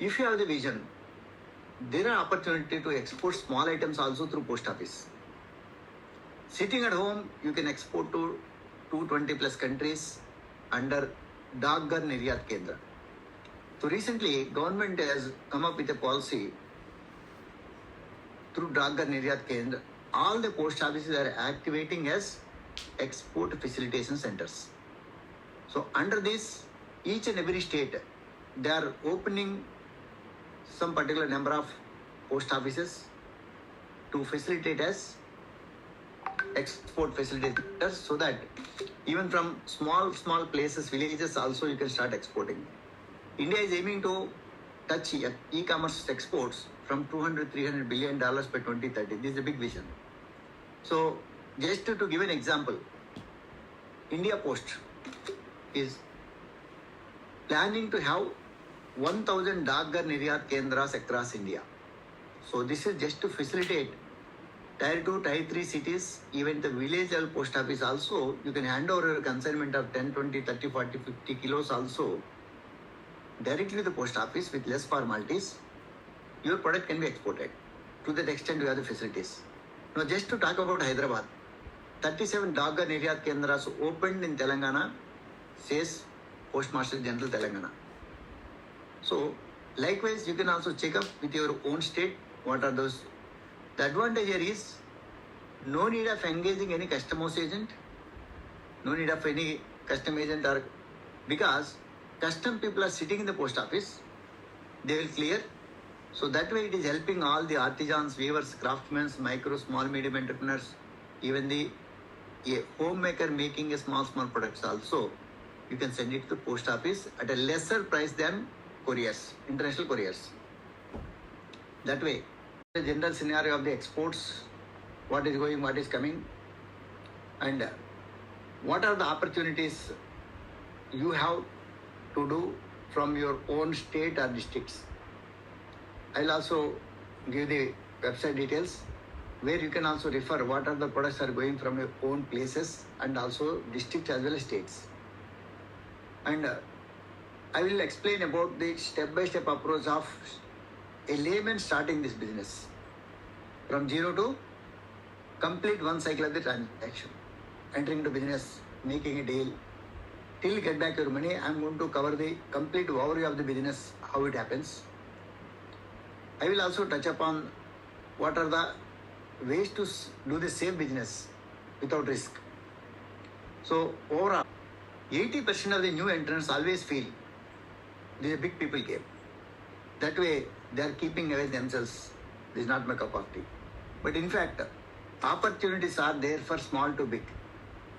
If you have the vision, there are opportunity to export small items also through post office. Sitting at home, you can export to 220 plus countries under GHAR NIRYAT KENDRA. So recently, government has come up with a policy through GHAR NIRYAT KENDRA. All the post offices are activating as export facilitation centers. So under this, each and every state, they are opening some particular number of post offices to facilitate as export facilitators, so that even from small places, villages also, you can start exporting. India is aiming to touch e-commerce exports from $200-300 billion by 2030. This is a big vision. So just to give an example, India Post is planning to have 1,000 GHAR NIRYAT Kendras across India. So this is just to facilitate Tier 2, Tier 3 cities, even the village level post office also, you can hand over a consignment of 10, 20, 30, 40, 50 kilos also directly to the post office with less formalities. Your product can be exported. To that extent, you have the facilities. Now, just to talk about Hyderabad, 37 GHAR NIRYAT Kendras opened in Telangana, says Postmaster General Telangana. So, likewise, you can also check up with your own state what are those. The advantage here is no need of engaging any customs agent, no need of any custom agent, or because custom people are sitting in the post office, they will clear. So that way it is helping all the artisans, weavers, craftsmen, micro, small, medium entrepreneurs, even the homemaker making a small products also. You can send it to the post office at a lesser price than couriers, international couriers. That way, the general scenario of the exports, what is going, what is coming, and what are the opportunities you have to do from your own state or districts. I'll also give the website details where you can also refer what are the products are going from your own places and also districts as well as states. And I will explain about the step-by-step approach of a layman starting this business from zero to complete one cycle of the transaction, entering into business, making a deal, till you get back your money. I'm going to cover the complete overview of the business, how it happens. I will also touch upon what are the ways to do the same business without risk. So overall, 80% of the new entrants always feel this is a big people game. That way, they are keeping away themselves. This is not my cup of tea. But in fact, opportunities are there for small to big,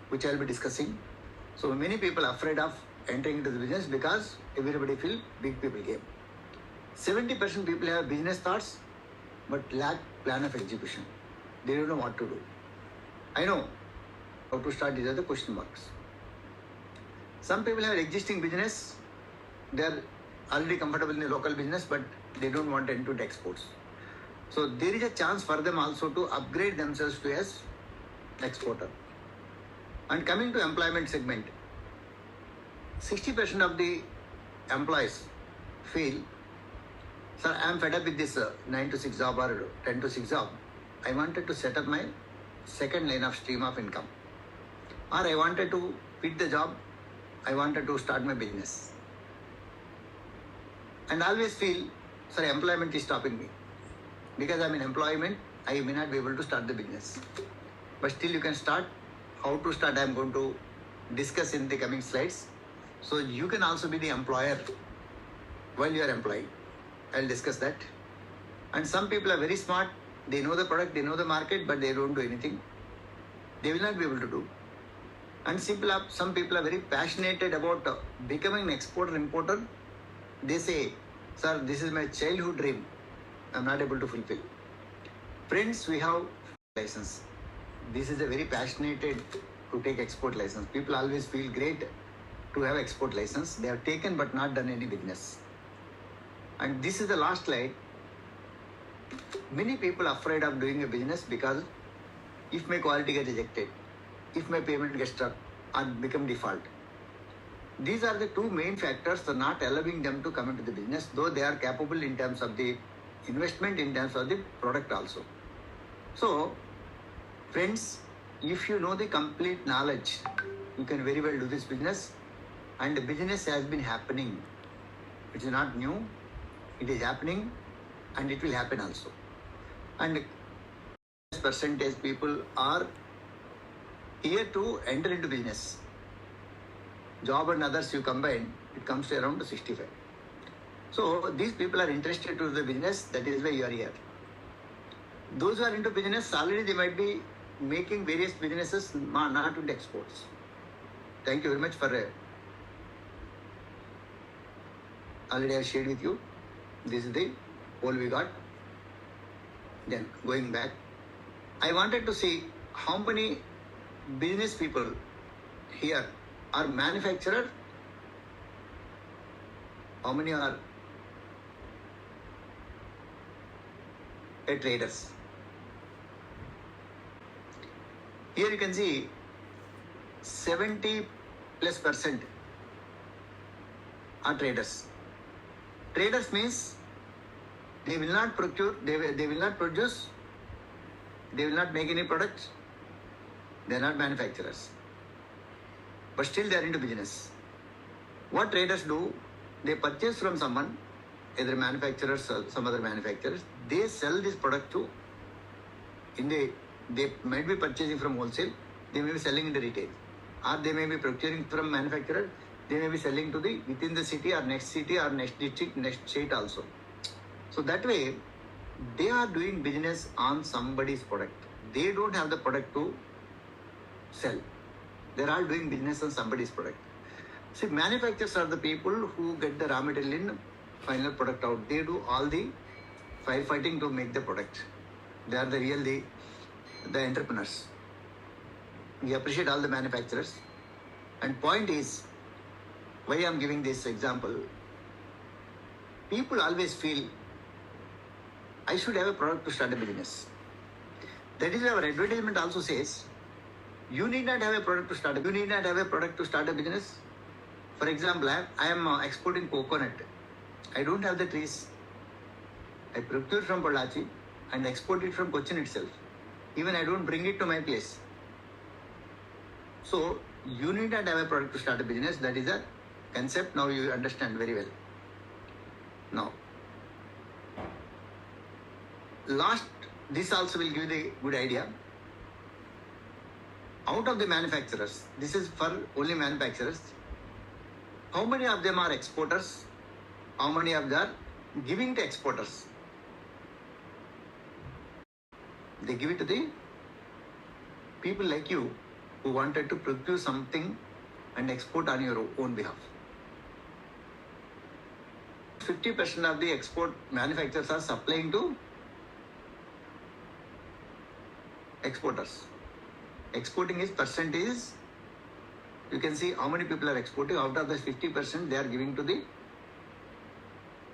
which I will be discussing. So many people are afraid of entering into the business because everybody feel big people game. 70% people have business thoughts but lack plan of execution. They don't know what to do. I know how to start, these are the question marks. Some people have existing business, they are already comfortable in the local business, but they don't want to enter exports. So there is a chance for them also to upgrade themselves to as exporter. And coming to employment segment, 60% of the employees feel, sir, I am fed up with this 9 to 6 job or 10 to 6 job. I wanted to set up my second line of stream of income. Or I wanted to quit the job, I wanted to start my business. And I always feel, sir, employment is stopping me. Because I'm in employment, I may not be able to start the business. But still you can start. How to start, I'm going to discuss in the coming slides. So you can also be the employer while you are employing. I'll discuss that. And some people are very smart. They know the product, they know the market, but they don't do anything. They will not be able to do. And some people are very passionate about becoming an exporter, importer. They say, sir, this is my childhood dream. I'm not able to fulfill. Friends, we have license. This is a very passionate to take export license. People always feel great to have export license. They have taken but not done any business. And this is the last slide. Many people are afraid of doing a business because if my quality gets rejected, if my payment gets stuck or become default, These are the two main factors not allowing them to come into the business, though they are capable in terms of the investment, in terms of the product also. So, friends, if you know the complete knowledge, you can very well do this business. And the business has been happening. It is not new. It is happening, and it will happen also. And percentage people are here to enter into business. Job and others you combine, it comes to around 65. So these people are interested to the business. That is why you are here. Those who are into business, already they might be making various businesses, not into exports. Thank you very much for already I have shared with you. This is the poll we got. Then going back, I wanted to see how many business people here are manufacturer, how many are traders. Here you can see 70+% are traders. Traders means they will not procure, they will not produce, they will not make any products, they are not manufacturers. But still they are into business. What traders do, they purchase from someone, either manufacturers or some other manufacturers, they sell this product to, they might be purchasing from wholesale, they may be selling in the retail, or they may be procuring from manufacturer, they may be selling to the within the city or next district, next state also. So that way, they are doing business on somebody's product. They don't have the product to sell. They're all doing business on somebody's product. See, manufacturers are the people who get the raw material in final product out. They do all the firefighting to make the product. They are the entrepreneurs. We appreciate all the manufacturers. And point is, why I am giving this example, people always feel, I should have a product to start a business. That is why our advertisement also says, you need not have a product to start. You need not have a product to start a business. For example, I am exporting coconut. I don't have the trees. I procure from Pollachi and export it from Cochin itself. Even I don't bring it to my place. So you need not have a product to start a business. That is a concept. Now you understand very well. Now, this also will give the good idea. Out of the manufacturers, this is for only manufacturers, how many of them are exporters? How many of them are giving to exporters? They give it to the people like you who wanted to procure something and export on your own behalf. 50% of the export manufacturers are supplying to exporters. Exporting is percentage. You can see how many people are exporting. Out of the 50%, they are giving to the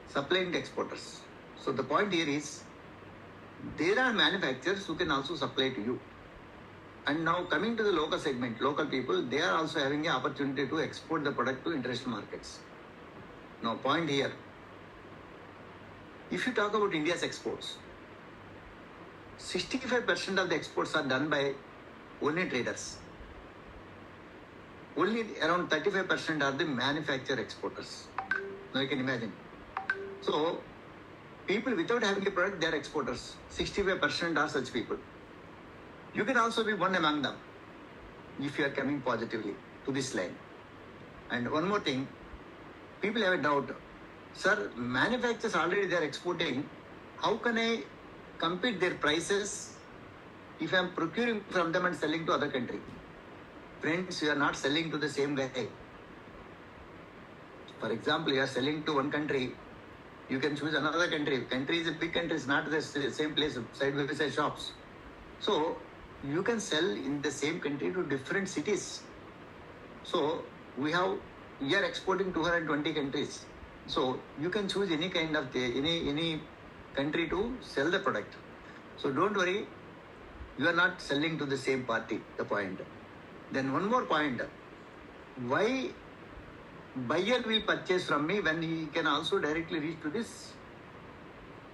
supplying to exporters. So the point here is, there are manufacturers who can also supply to you. And now coming to the local segment, local people, they are also having an opportunity to export the product to international markets. Now point here, if you talk about India's exports, 65% of the exports are done by only traders. Only around 35% are the manufacturer exporters. Now you can imagine. So, people without having a product, they are exporters. 65% are such people. You can also be one among them if you are coming positively to this line. And one more thing, people have a doubt. Sir, manufacturers already they are exporting. How can I compete their prices if I am procuring from them and selling to other country? Friends, you are not selling to the same guy. For example, you are selling to one country, you can choose another country. Country is a big country, it's not the same place, side by side shops. So, you can sell in the same country to different cities. So, we are exporting 220 countries. So, you can choose any kind of, any country to sell the product. So, don't worry, you are not selling to the same party, the point. Then one more point, why buyer will purchase from me when he can also directly reach to this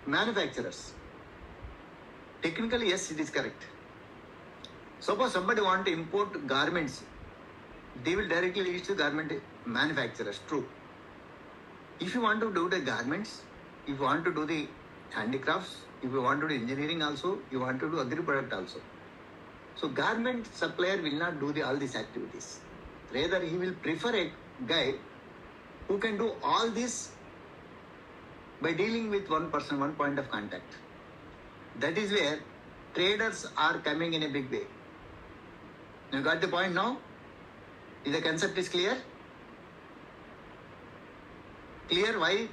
manufacturers. Technically, yes, it is correct. Suppose somebody want to import garments, they will directly reach to garment manufacturers. True. If you want to do the garments, if you want to do the handicrafts, if you want to do engineering also, you want to do agri product also. So garment supplier will not do all these activities. Rather, he will prefer a guy who can do all this by dealing with one person, one point of contact. That is where traders are coming in a big way. You got the point now? Is the concept is clear? Clear why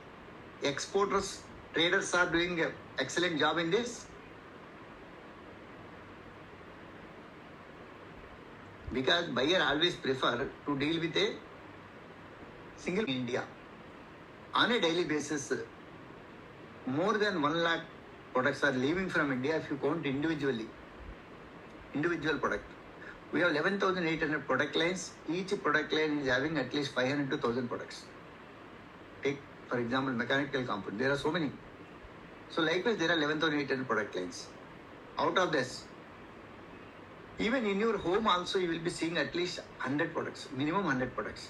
exporters, traders are doing an excellent job in this? Because buyer always prefer to deal with a single India. On a daily basis, more than 1 lakh products are leaving from India if you count individual product. We have 11,800 product lines. Each product line is having at least 500 to 1,000 products. Take, for example, mechanical component. There are so many. So likewise, there are 11,800 product lines. Out of this, even in your home also, you will be seeing at least 100 products, minimum 100 products,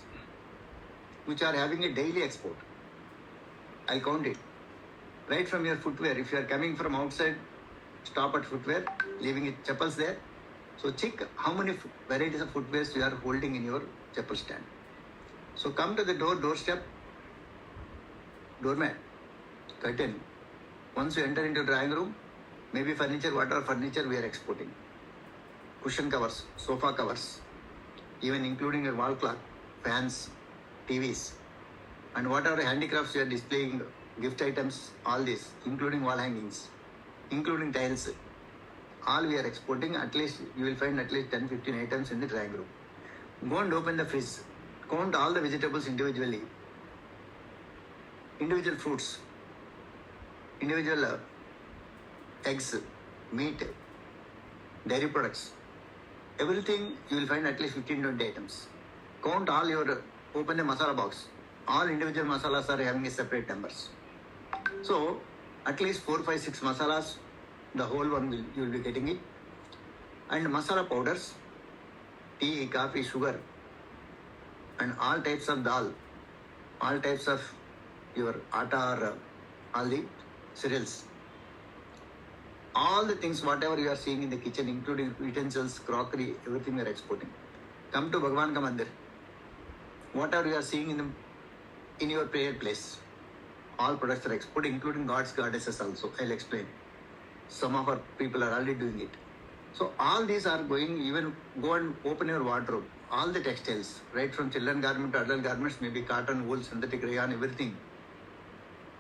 which are having a daily export. I'll count it. Right from your footwear. If you are coming from outside, stop at footwear, leaving it chappals there. So check how many varieties of footwears you are holding in your chappal stand. So come to the doorstep, doormat, curtain. Once you enter into drawing room, maybe furniture, whatever furniture we are exporting. Cushion covers, sofa covers, even including your wall clock, fans, TVs, and whatever handicrafts you are displaying, gift items, all this, including wall hangings, including tiles, all we are exporting. At least you will find at least 10-15 items in the drawing room. Go and open the fridge, count all the vegetables individually, individual fruits, individual eggs, meat, dairy products. Everything you will find at least 15-20 items. Count all your, open the masala box. All individual masalas are having a separate numbers. So at least 4, 5, 6 masalas, the whole one you will be getting it. And masala powders, tea, coffee, sugar, and all types of dal, all types of your atta or all the cereals. All the things, whatever you are seeing in the kitchen, including utensils, crockery, everything we are exporting. Come to Bhagwan Ka Mandir. Whatever you are seeing in your prayer place, all products are exported, including gods, goddesses also. I'll explain. Some of our people are already doing it. So all these are going, even go and open your wardrobe. All the textiles, right from children garment to adult garments, maybe cotton, wool, synthetic rayon, everything.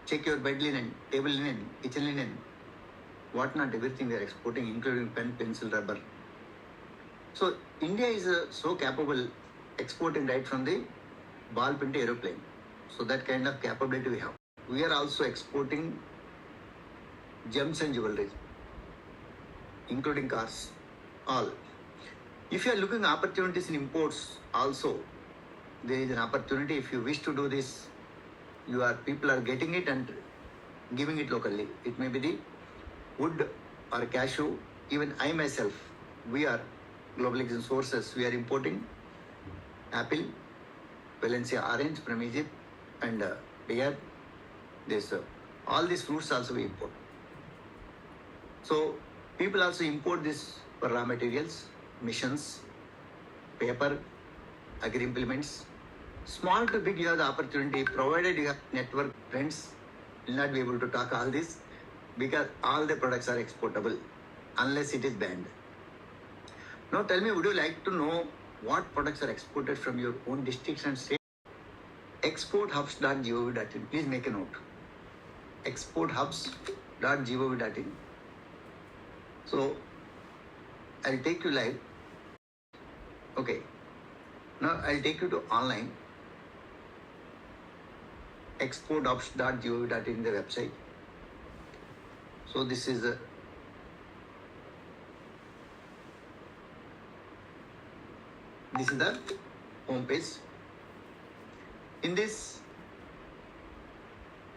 Check your bed linen, table linen, kitchen linen, whatnot, everything we are exporting, including pen, pencil, rubber. So India is so capable exporting right from the ball pin to aeroplane. So that kind of capability we have. We are also exporting gems and jewelry, including cars, all. If you are looking opportunities in imports also, there is an opportunity. If you wish to do this, people are getting it and giving it locally. It may be the wood or cashew. Even I myself, we are Global Exchange Sources. We are importing apple, Valencia orange from Egypt, and here this all these fruits also we import. So people also import this for raw materials, missions, paper, agri implements. Small to big, you have the opportunity, provided you have network friends, will not be able to talk all this because all the products are exportable unless it is banned. Now tell me, would you like to know what products are exported from your own districts and states? Exporthubs.gov.in. Please make a note. Exporthubs.gov.in. So I'll take you live. Okay. Now I'll take you to online. Exporthubs.gov.in, the website. So this is the home page. In this,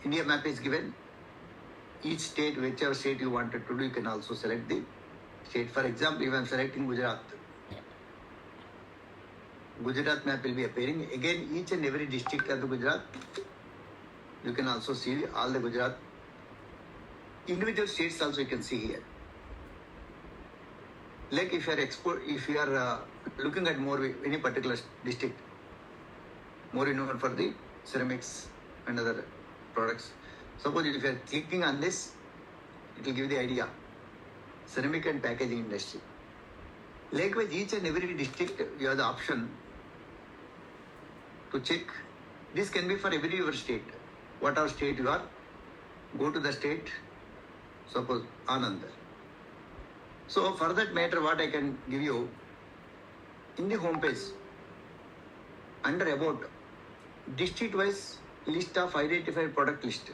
India map is given. Each state, whichever state you wanted to do, you can also select the state. For example, if I am selecting Gujarat, Gujarat map will be appearing. Again, each and every district of the Gujarat, you can also see all the Gujarat. Individual states also you can see here. Like if you are looking at more any particular district, more known for the ceramics and other products. Suppose if you are clicking on this, it will give the idea. Ceramic and packaging industry. Likewise, each and every district, you have the option to check. This can be for every your state. Whatever state you are, go to the state. Suppose Anand. So for that matter, what I can give you, in the home page, under about district-wise list of identified product list.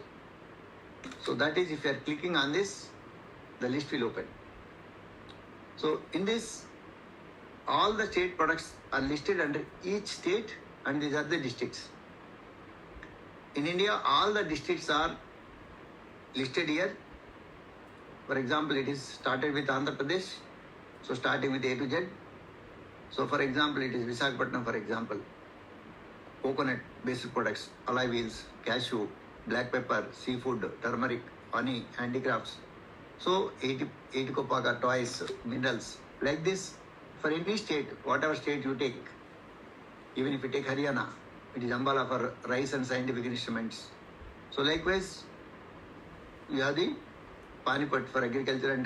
So that is, if you are clicking on this, the list will open. So in this, all the state products are listed under each state, and these are the districts. In India, all the districts are listed here. For example, it is started with Andhra Pradesh. So starting with A to Z. So for example, it is Visakhapatnam, for example. Coconut based products, alloy wheels, cashew, black pepper, seafood, turmeric, honey, handicrafts. So 80 kopaka, toys, minerals. Like this, for any state, whatever state you take, even if you take Haryana, it is Ambala for rice and scientific instruments. So likewise, you have the Panipat for agriculture and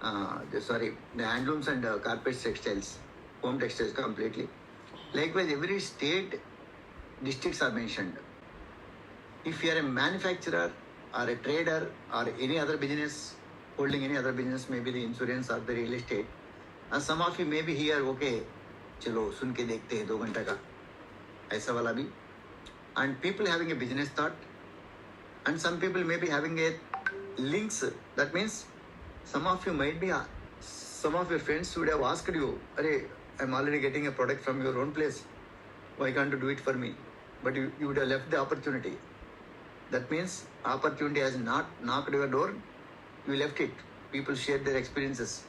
the handlooms and carpets, textiles, home textiles completely. Likewise, every state districts are mentioned. If you are a manufacturer or a trader or any other business, holding any other business, maybe the insurance or the real estate, and some of you may be here, okay, chalo, sun ke dekhte hain 2 घंटा का, ऐसा वाला भी. And people having a business thought, and some people may be having a links. That means some of you might be, some of your friends would have asked you, Arey, I'm already getting a product from your own place. Why can't you do it for me? But you would have left the opportunity. That means opportunity has not knocked your door. You left it. People shared their experiences.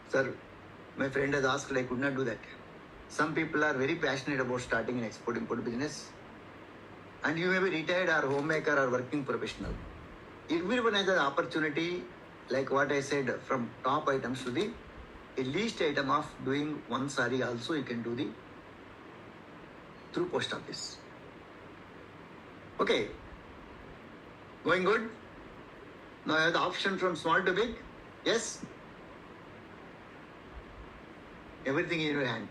Sir, my friend has asked, I could not do that. Some people are very passionate about starting an export-import business. And you may be retired or homemaker or working professional. Everyone has an opportunity, like what I said, from top items to the least item of doing one sari also you can do the through post office. Okay. Going good? Now I have the option from small to big. Yes? Everything in your hand.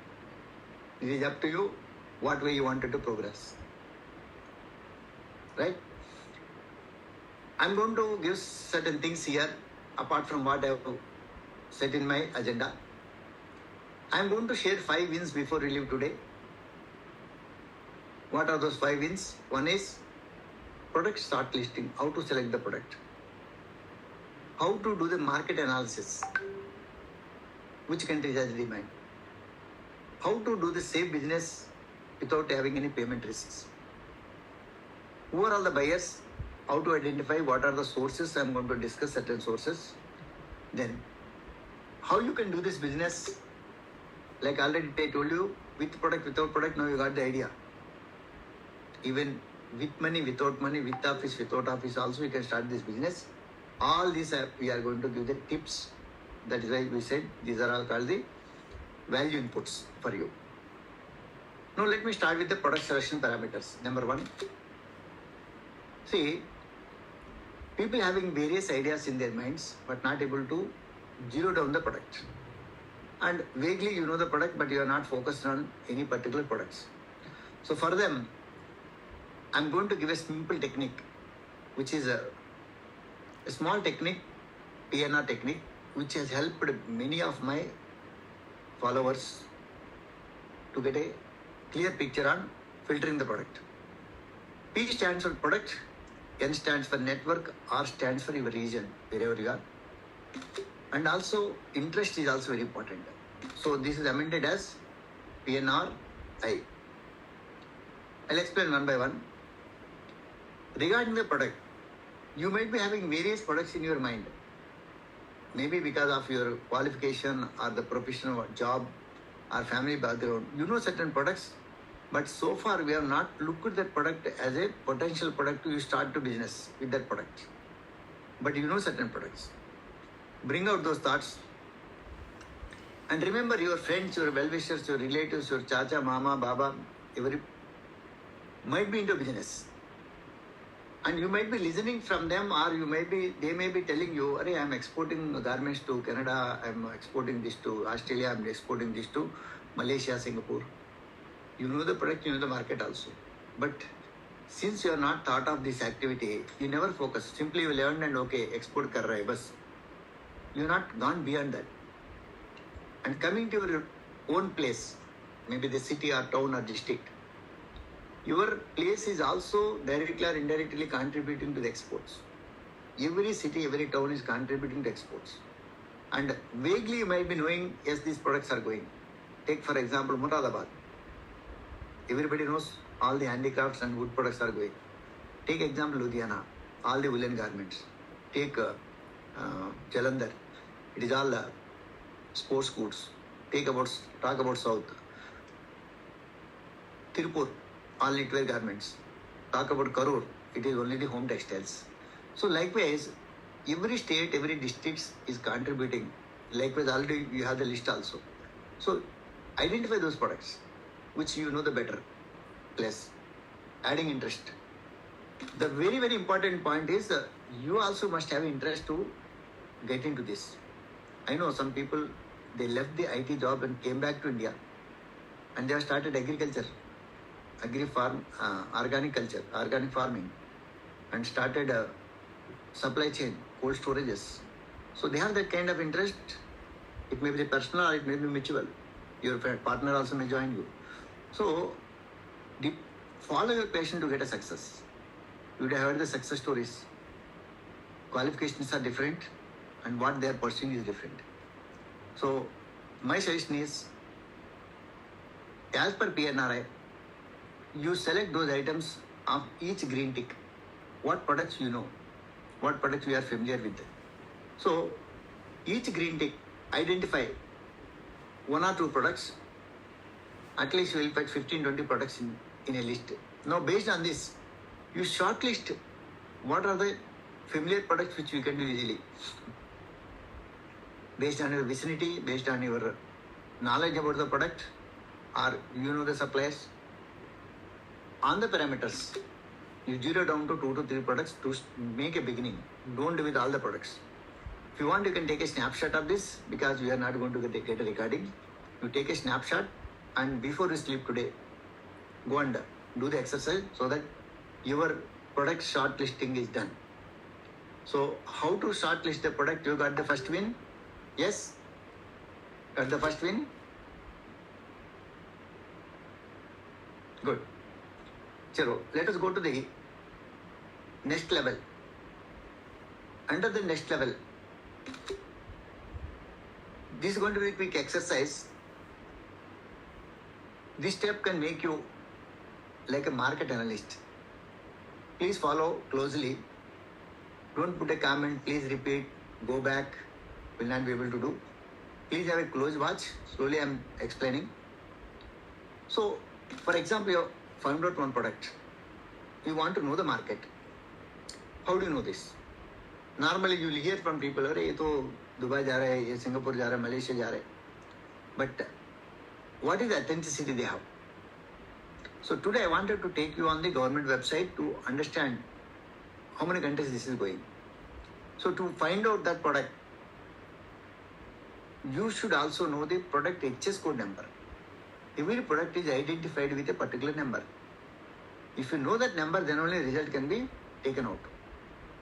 It is up to you what way you wanted to progress. Right? I'm going to give certain things here apart from what I have set in my agenda. I'm going to share 5 wins before we leave today. What are those 5 wins? One is product start listing, how to select the product. How to do the market analysis. Which countries has demand. How to do the safe business without having any payment risks. Who are all the buyers? How to identify what are the sources. I'm going to discuss certain sources. Then, how you can do this business. Like already I told you, with product, without product, now you got the idea. Even with money, without money, with office, without office also you can start this business. All these we are going to give the tips. That is why we said these are all called the value inputs for you. Now let me start with the product selection parameters. Number 1. See, people having various ideas in their minds but not able to zero down the product. And vaguely you know the product but you are not focused on any particular products. So for them, I'm going to give a simple technique, which is a small technique, PNR technique, which has helped many of my followers to get a clear picture on filtering the product. P stands for product, N stands for network, R stands for your region, wherever you are. And also interest is also very important. So this is amended as PNRI. I'll explain one by one. Regarding the product, you might be having various products in your mind. Maybe because of your qualification or the professional job or family background, you know certain products, but so far we have not looked at that product as a potential product to start to business with that product. But you know certain products. Bring out those thoughts. And remember your friends, your well-wishers, your relatives, your chacha, mama, baba, every might be into business. And you might be listening from them, or they may be telling you, "Arey, I'm exporting garments to Canada, I'm exporting this to Australia, I'm exporting this to Malaysia, Singapore." You know the product, you know the market also. But since you are not thought of this activity, you never focus. Simply you learned and okay, export kar rahe, bas. You are not gone beyond that. And coming to your own place, maybe the city or town or district, your place is also directly or indirectly contributing to the exports. Every city, every town is contributing to exports. And vaguely you might be knowing, yes, these products are going. Take for example, Muradabat. Everybody knows all the handicrafts and wood products are going. Take example, Ludhiana, all the woolen garments. Take Jalandhar, it is all sports goods. Talk about South. Tirupur, all knitwear garments. Talk about Karur, it is only the home textiles. So likewise, every state, every district is contributing. Likewise, already you have the list also. So identify those products which you know the better place. Adding interest. The very, very important point is you also must have interest to get into this. I know some people, they left the IT job and came back to India and they have started agriculture. Organic culture, organic farming, and started supply chain, cold storages. So they have that kind of interest. It may be personal or it may be mutual. Your partner also may join you. So follow your passion to get a success. You would have heard the success stories. Qualifications are different and what they are pursuing is different. So my suggestion is, as per PNRI, you select those items of each green tick. What products you know, what products you are familiar with. So each green tick, identify one or two products. At least you will put 15-20 products in a list. Now based on this, you shortlist what are the familiar products which you can do easily. Based on your vicinity, based on your knowledge about the product, or you know the suppliers. On the parameters, you zero down to 2 to 3 products to make a beginning. Don't do with all the products. If you want, you can take a snapshot of this because we are not going to get a recording. You take a snapshot and before you sleep today, go and do the exercise so that your product shortlisting is done. So how to shortlist the product? You got the first win? Yes? Got the first win? Good. Chalo, let us go to the next level. Under the next level, this is going to be a quick exercise. This step can make you like a market analyst. Please follow closely. Don't put a comment, please repeat, go back, will not be able to do. Please have a close watch. Slowly I am explaining. So, for example, you found out one product. You want to know the market. How do you know this? Normally you will hear from people, "Arey, ye to Dubai ja raha hai, ye Singapore ja raha hai, Malaysia ja raha hai." But what is the authenticity they have? So today I wanted to take you on the government website to understand how many countries this is going. So to find out that product, you should also know the product HS code number. Every product is identified with a particular number. If you know that number, then only result can be taken out.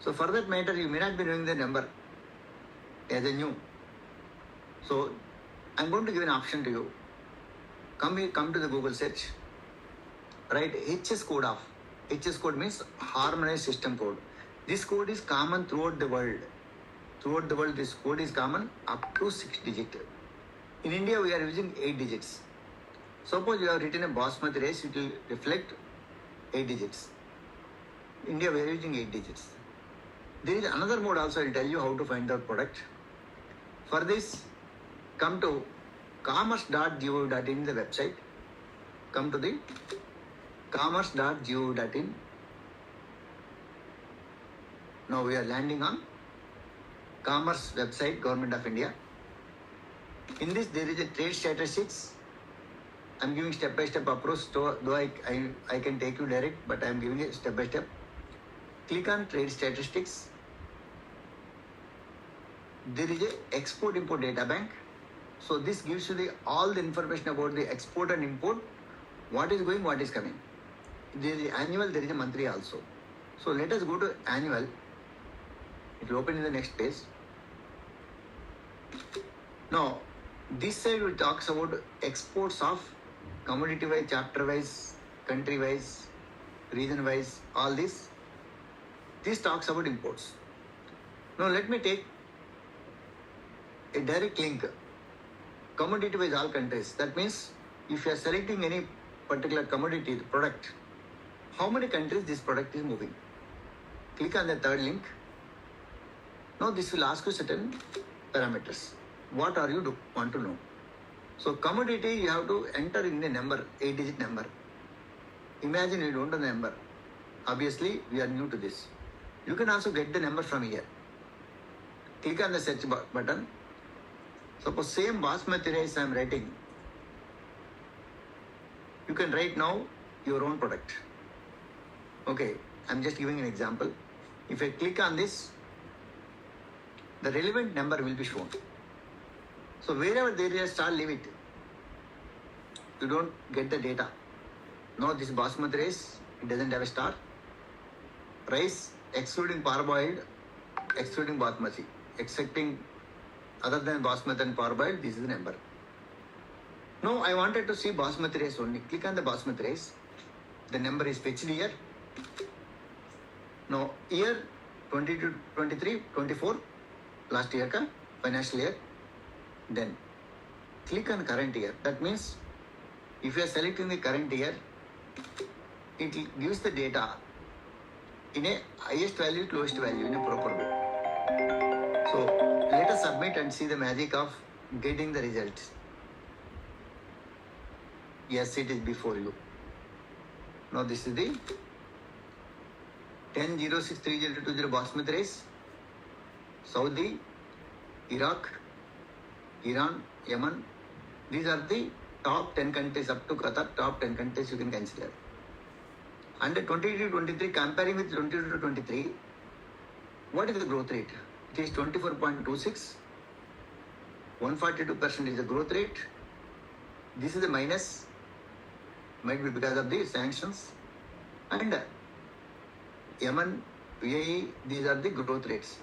So for that matter, you may not be knowing the number as a new. So I'm going to give an option to you. Come to the Google search. Write HS code of. HS code means harmonized system code. This code is common throughout the world. Throughout the world, this code is common up to 6 digits. In India, we are using 8 digits. Suppose you have written a basmati rice, it will reflect 8 digits. India, we are using 8 digits. There is another mode also. I will tell you how to find the product. For this, come to commerce.gov.in, the website. Come to the commerce.gov.in. Now we are landing on commerce website, Government of India. In this, there is a trade statistics. I am giving step-by-step approach, though I can take you direct, but I am giving it step-by-step. Click on trade statistics. There is a export-import data bank. So this gives you all the information about the export and import, what is going, what is coming. There is annual, there is a monthly also. So let us go to annual. It will open in the next page. Now, this side will talks about exports of commodity-wise, chapter-wise, country-wise, region-wise, all this. This talks about imports. Now, let me take a direct link. Commodity-wise, all countries. That means, if you are selecting any particular commodity, the product, how many countries this product is moving? Click on the third link. Now, this will ask you certain parameters. What are you want to know? So, commodity, you have to enter in a number, 8-digit number. Imagine you don't know the number. Obviously, we are new to this. You can also get the number from here. Click on the search button. Suppose same basmati rice I am writing. You can write now your own product. Okay, I am just giving an example. If I click on this, the relevant number will be shown. So wherever there is a star, leave it. You don't get the data. Now this basmati rice, it doesn't have a star. Rice, excluding parboiled, excluding basmati, excepting other than basmati and parboiled, this is the number. Now I wanted to see basmati rice only. Click on the basmati rice. The number is fetched here. Now year 22, 23, 24, last year ka financial year. Then click on current year. That means if you are selecting the current year, it gives the data in a highest value to lowest value in a proper way. So let us submit and see the magic of getting the results. Yes, it is before you. Now this is the 10-06-3020 basmati rice, Saudi, Iraq, Iran, Yemen. These are the top 10 countries up to Qatar, top 10 countries you can consider. Under 22-23, comparing with 22-23, what is the growth rate? It is 24.26. 142% is the growth rate. This is the minus, might be because of the sanctions. And Yemen, UAE, these are the growth rates.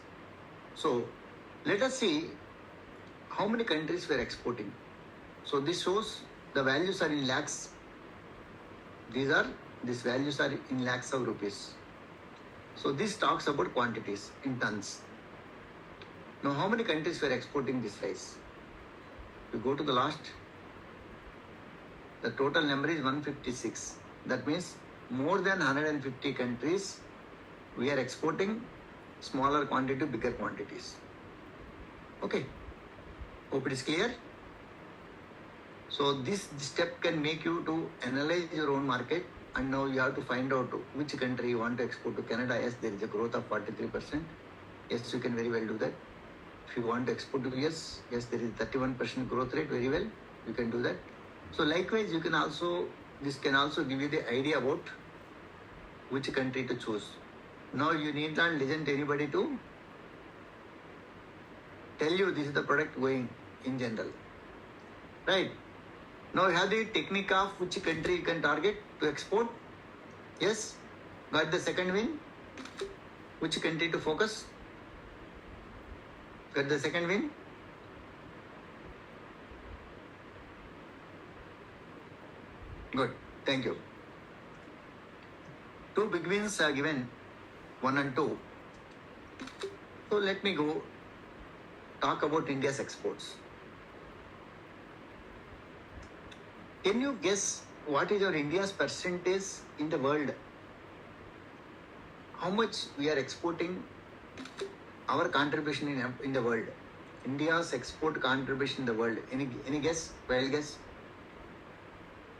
So let us see how many countries we are exporting. So this shows the values are in lakhs. These values are in lakhs of rupees. So this talks about quantities in tons. Now how many countries we are exporting this rice? We go to the last. The total number is 156. That means more than 150 countries we are exporting smaller quantity, bigger quantities. Okay. Hope it is clear. So this step can make you to analyze your own market, and now you have to find out which country you want to export to. Canada, yes, there is a growth of 43%. Yes, you can very well do that. If you want to export to US, yes, there is 31% growth rate, very well, you can do that. So likewise, you can also, this can also give you the idea about which country to choose. Now you need not listen to anybody to tell you this is the product going in general. Right? Now you have the technique of which country you can target to export. Yes? Got the second win? Which country to focus? Got the second win? Good. Thank you. Two big wins are given, 1 and 2. So let me go talk about India's exports. Can you guess what is your India's percentage in the world how much we are exporting, our contribution in the world. India's export contribution in the world. Any guess? Wild guess?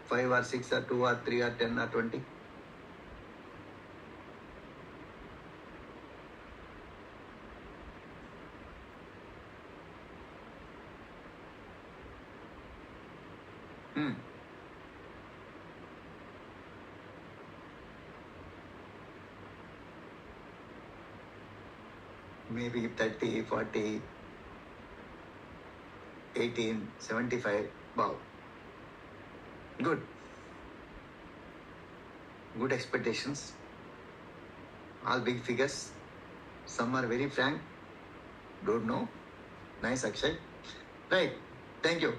5 or 6 or 2 or 3 or 10 or 20? Maybe 30, 40, 18, 75. Wow. Good. Good expectations. All big figures. Some are very frank. Don't know. Nice, Akshay. Right. Thank you.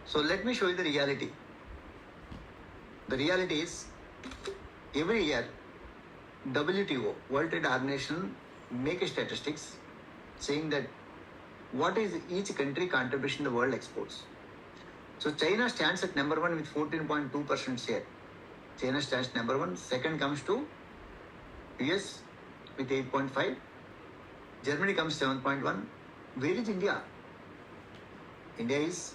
So let me show you the reality. The reality is, every year, WTO, World Trade Organization, make a statistics saying that what is each country contribution to the world exports. So China stands at number 1 with 14.2% share. China stands number 1. Second comes to US with 8.5. Germany comes 7.1. Where is India? India is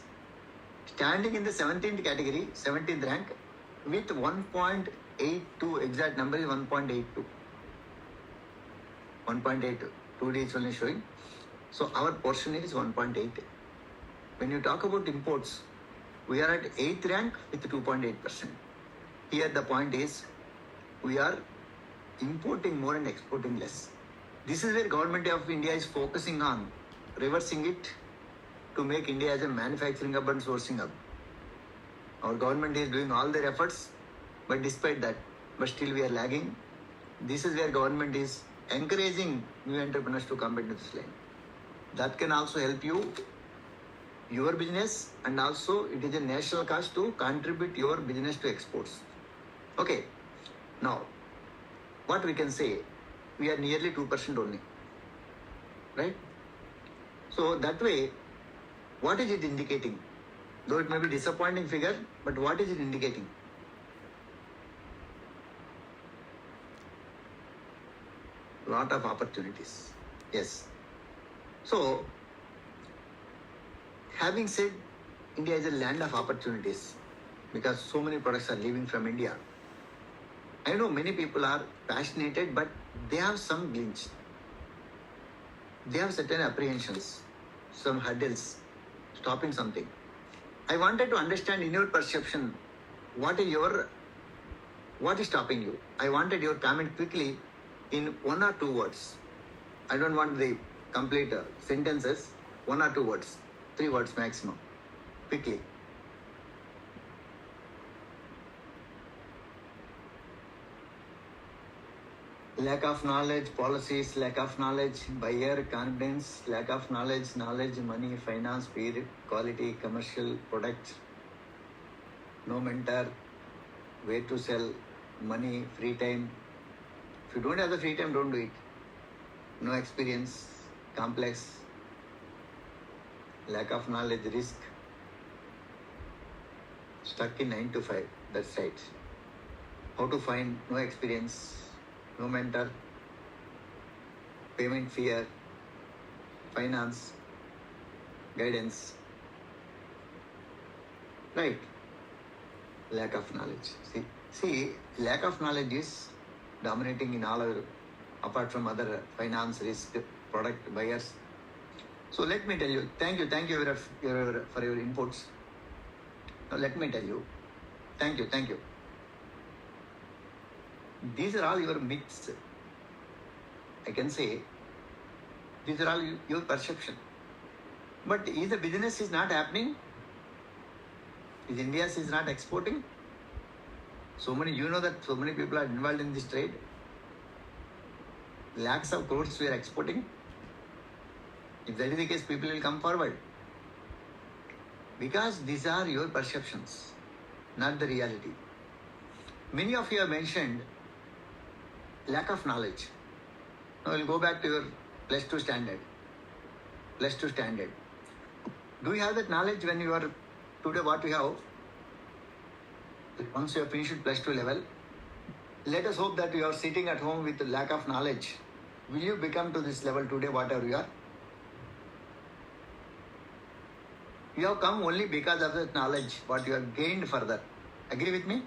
standing in the 17th category, 17th rank with 1.82. Exact number is 1.82. 1.82. 2D is only showing. So our portion is 1.8. When you talk about imports, we are at 8th rank with 2.8%. Here the point is, we are importing more and exporting less. This is where Government of India is focusing on reversing it to make India as a manufacturing hub and sourcing hub. Our government is doing all their efforts, but despite that, but still we are lagging. This is where government is encouraging new entrepreneurs to come into this line. That can also help you, your business, and also it is a national cost to contribute your business to exports. Okay, now what we can say, we are nearly 2% only, right? So that way, what is it indicating? Though it may be disappointing figure, but what is it indicating? Lot of opportunities. Yes. So, having said India is a land of opportunities because so many products are leaving from India. I know many people are passionate, but they have some glitch. They have certain apprehensions, some hurdles, stopping something. I wanted to understand in your perception, what is stopping you? I wanted your comment quickly in 1 or 2 words. I don't want the complete sentences, 1 or 2 words, 3 words maximum, quickly. Lack of knowledge, policies, lack of knowledge, buyer confidence, lack of knowledge, money, finance, speed, quality, commercial, product, no mentor, where to sell, money, free time. If you don't have the free time, don't do it. No experience, complex, lack of knowledge, risk, stuck in 9 to 5, that's right. How to find, no experience, no mentor, payment fear, finance, guidance, right? Lack of knowledge. See, lack of knowledge is dominating in all our, apart from other finance, risk, product, buyers. So let me tell you, thank you for your inputs. Now let me tell you, thank you. These are all your myths. I can say, these are all your perception. But if the business is not happening, if India is not exporting, you know that so many people are involved in this trade. Lakhs of crores we are exporting. If that is the case, people will come forward. Because these are your perceptions, not the reality. Many of you have mentioned lack of knowledge. Now we'll go back to your plus 2 standard. Do you have that knowledge when you are today what you have? Once you have finished plus 2 level, Let us hope that you are sitting at home with lack of knowledge. Will you become to this level today, whatever you are? You have come only because of the knowledge, what you have gained further. Agree with me?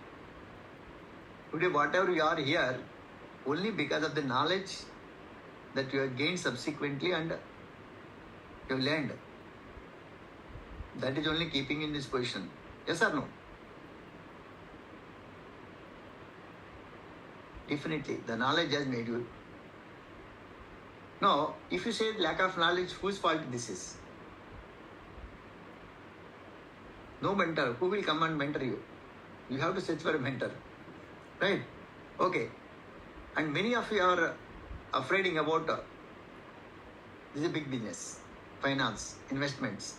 Today, whatever you are here, only because of the knowledge that you have gained subsequently and you have learned. That is only keeping in this position. Yes or no? Definitely, the knowledge has made you. Now, if you say lack of knowledge, whose fault this is? No mentor. Who will come and mentor you? You have to search for a mentor. Right? Okay. And many of you are afraid about this is a big business, finance, investments.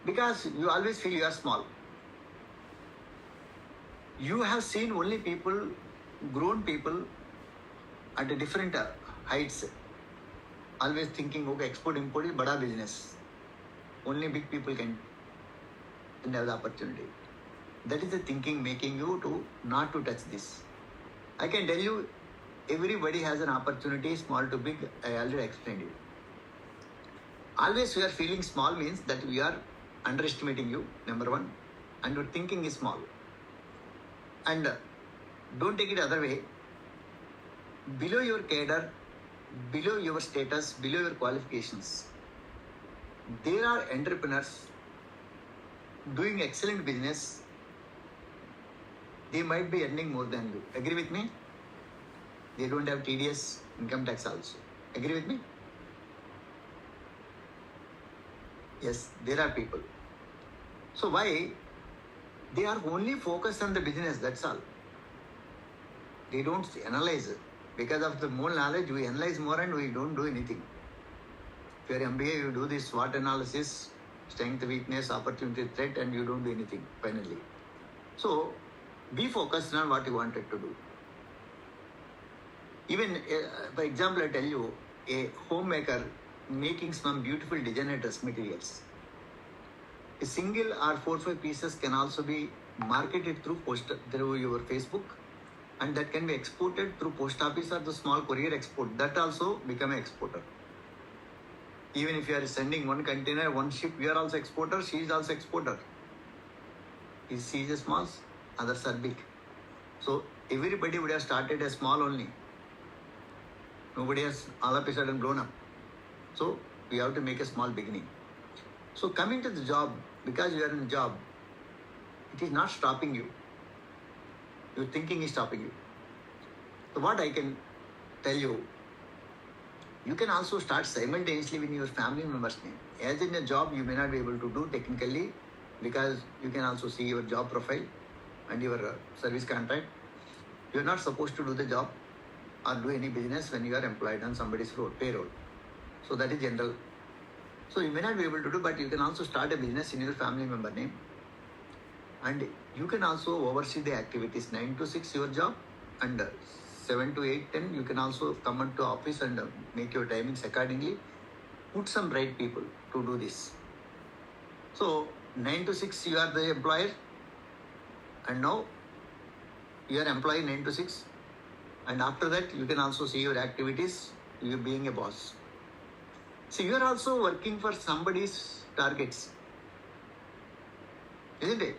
Because you always feel you are small. You have seen only people, grown people at a different heights. Always thinking, okay, export, import is bada business. Only big people can have the opportunity. That is the thinking making you to not to touch this. I can tell you, everybody has an opportunity, small to big. I already explained you. Always we are feeling small means that we are underestimating you, number one, and your thinking is small. And don't take it other way. Below your cadre, below your status, below your qualifications, there are entrepreneurs doing excellent business. They might be earning more than you. Agree with me? They don't have TDS, income tax also. Agree with me? Yes, there are people. So why? They are only focused on the business, that's all. They don't analyze it. Because of the more knowledge, we analyze more and we don't do anything. If you are MBA, you do this SWOT analysis, strength, weakness, opportunity, threat, and you don't do anything finally. So, be focused on what you wanted to do. Even, for example, I tell you, a homemaker making some beautiful designer's materials. A single or 4 or 5 pieces can also be marketed through your Facebook, and that can be exported through post office or the small courier export. That also become an exporter. Even if you are sending one container, one ship, you are also exporter, she is also exporter. She is a small, others are big. So everybody would have started as small only. Nobody has all of a sudden blown up. So we have to make a small beginning. So coming to the job, because you are in a job, it is not stopping you. Your thinking is stopping you. So what I can tell you, you can also start simultaneously with your family members' name. As in a job, you may not be able to do technically because you can also see your job profile and your service contract. You are not supposed to do the job or do any business when you are employed on somebody's payroll. So that is general. So you may not be able to do, but you can also start a business in your family member name. And you can also oversee the activities. 9 to 6 your job, and 7 to 8, 10 you can also come into office and make your timings accordingly. Put some right people to do this. So 9 to 6 you are the employer, and now you are employee 9 to 6, and after that you can also see your activities, you being a boss. So you are also working for somebody's targets, isn't it?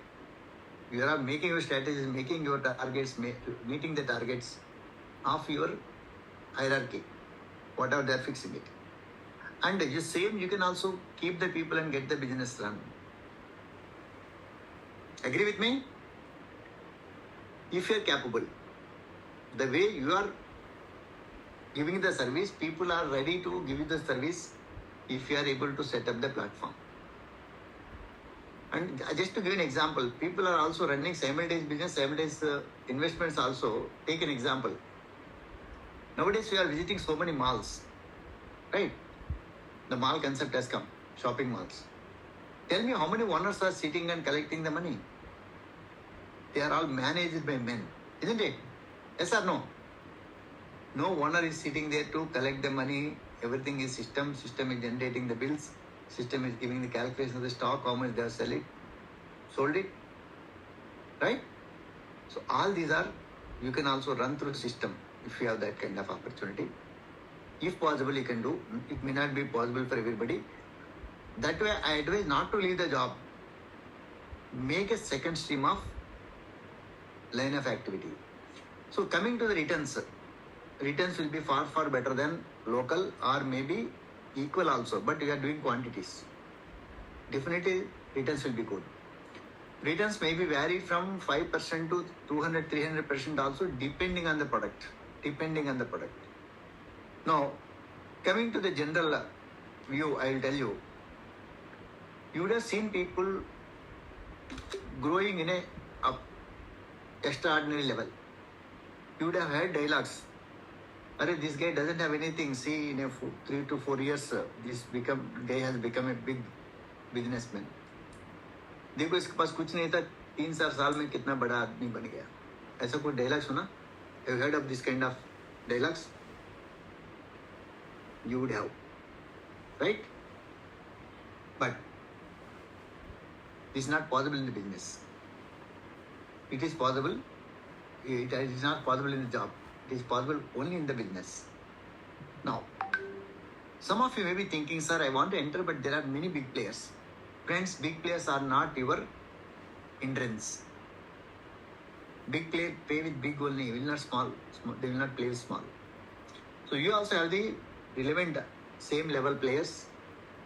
You are making your strategies, making your targets, meeting the targets of your hierarchy, whatever they are fixing it. And the same, you can also keep the people and get the business run. Agree with me? If you are capable, the way you are giving the service, people are ready to give you the service if you are able to set up the platform. And just to give an example, people are also running simultaneous business, simultaneous investments also. Take an example. Nowadays we are visiting so many malls, right? The mall concept has come, shopping malls. Tell me how many owners are sitting and collecting the money? They are all managed by men, isn't it? Yes or no? No owner is sitting there to collect the money. Everything is system is generating the bills. System is giving the calculation of the stock, how much they have sold it, right? So all these are, you can also run through the system if you have that kind of opportunity. If possible, you can do. It may not be possible for everybody. That way, I advise not to leave the job. Make a second stream of line of activity. So coming to the returns will be far, far better than local, or maybe equal also, but you are doing quantities. Definitely returns will be good. Returns may be vary from 5% to 200, 300% also, depending on the product. Now, coming to the general view, I will tell you, you would have seen people growing in a extraordinary level. You would have heard dialogues. This guy doesn't have anything. See, in 3 to 4 years, guy has become a big businessman. देखो इसके पास कुछ नहीं था, 3-4 साल में कितना बड़ा आदमी बन गया. ऐसा कोई डायलॉग सुना? Have you heard of this kind of dialogues? You would have, right? But this is not possible in the business. It is possible. It is not possible in the job. It is possible only in the business. Now, some of you may be thinking, sir, I want to enter, but there are many big players. Friends, big players are not your hindrance. Big player play with big only, will not small. They will not play with small. So you also have the relevant same level players.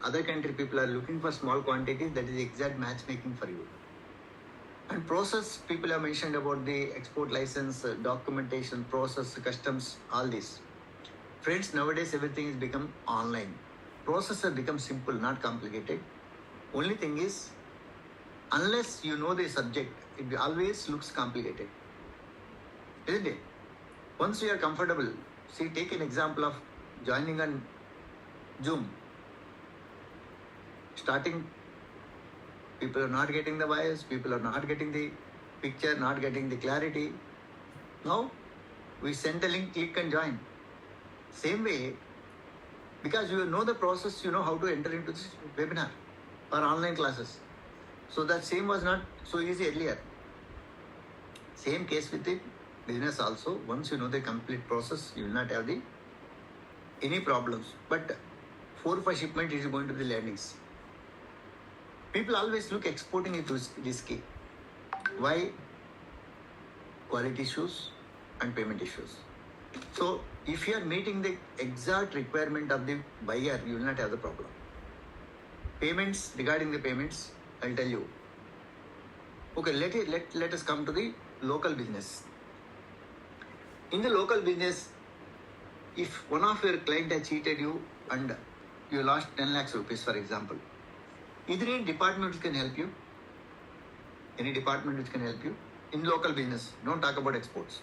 Other country people are looking for small quantities. That is exact matchmaking for you. And process, people have mentioned about the export license, documentation, process, customs, all this. Friends, nowadays everything has become online. Process has become simple, not complicated. Only thing is, unless you know the subject, it always looks complicated. Isn't it? Once you are comfortable, see, take an example of joining on Zoom. Starting, people are not getting the voice, people are not getting the picture, not getting the clarity. Now, we send the link, click and join. Same way, because you know the process, you know how to enter into this webinar or online classes. So that same was not so easy earlier. Same case with the business also. Once you know the complete process, you will not have any problems. But 4-5 shipment is going to the landings. People always look exporting it risky. Why? Quality issues and payment issues. So if you are meeting the exact requirement of the buyer, you will not have the problem. Payments, regarding the payments, I'll tell you. Okay, let us come to the local business. In the local business, if one of your client has cheated you and you lost 10 lakhs rupees, for example, is there any department which can help you? Any department which can help you? In local business, don't talk about exports.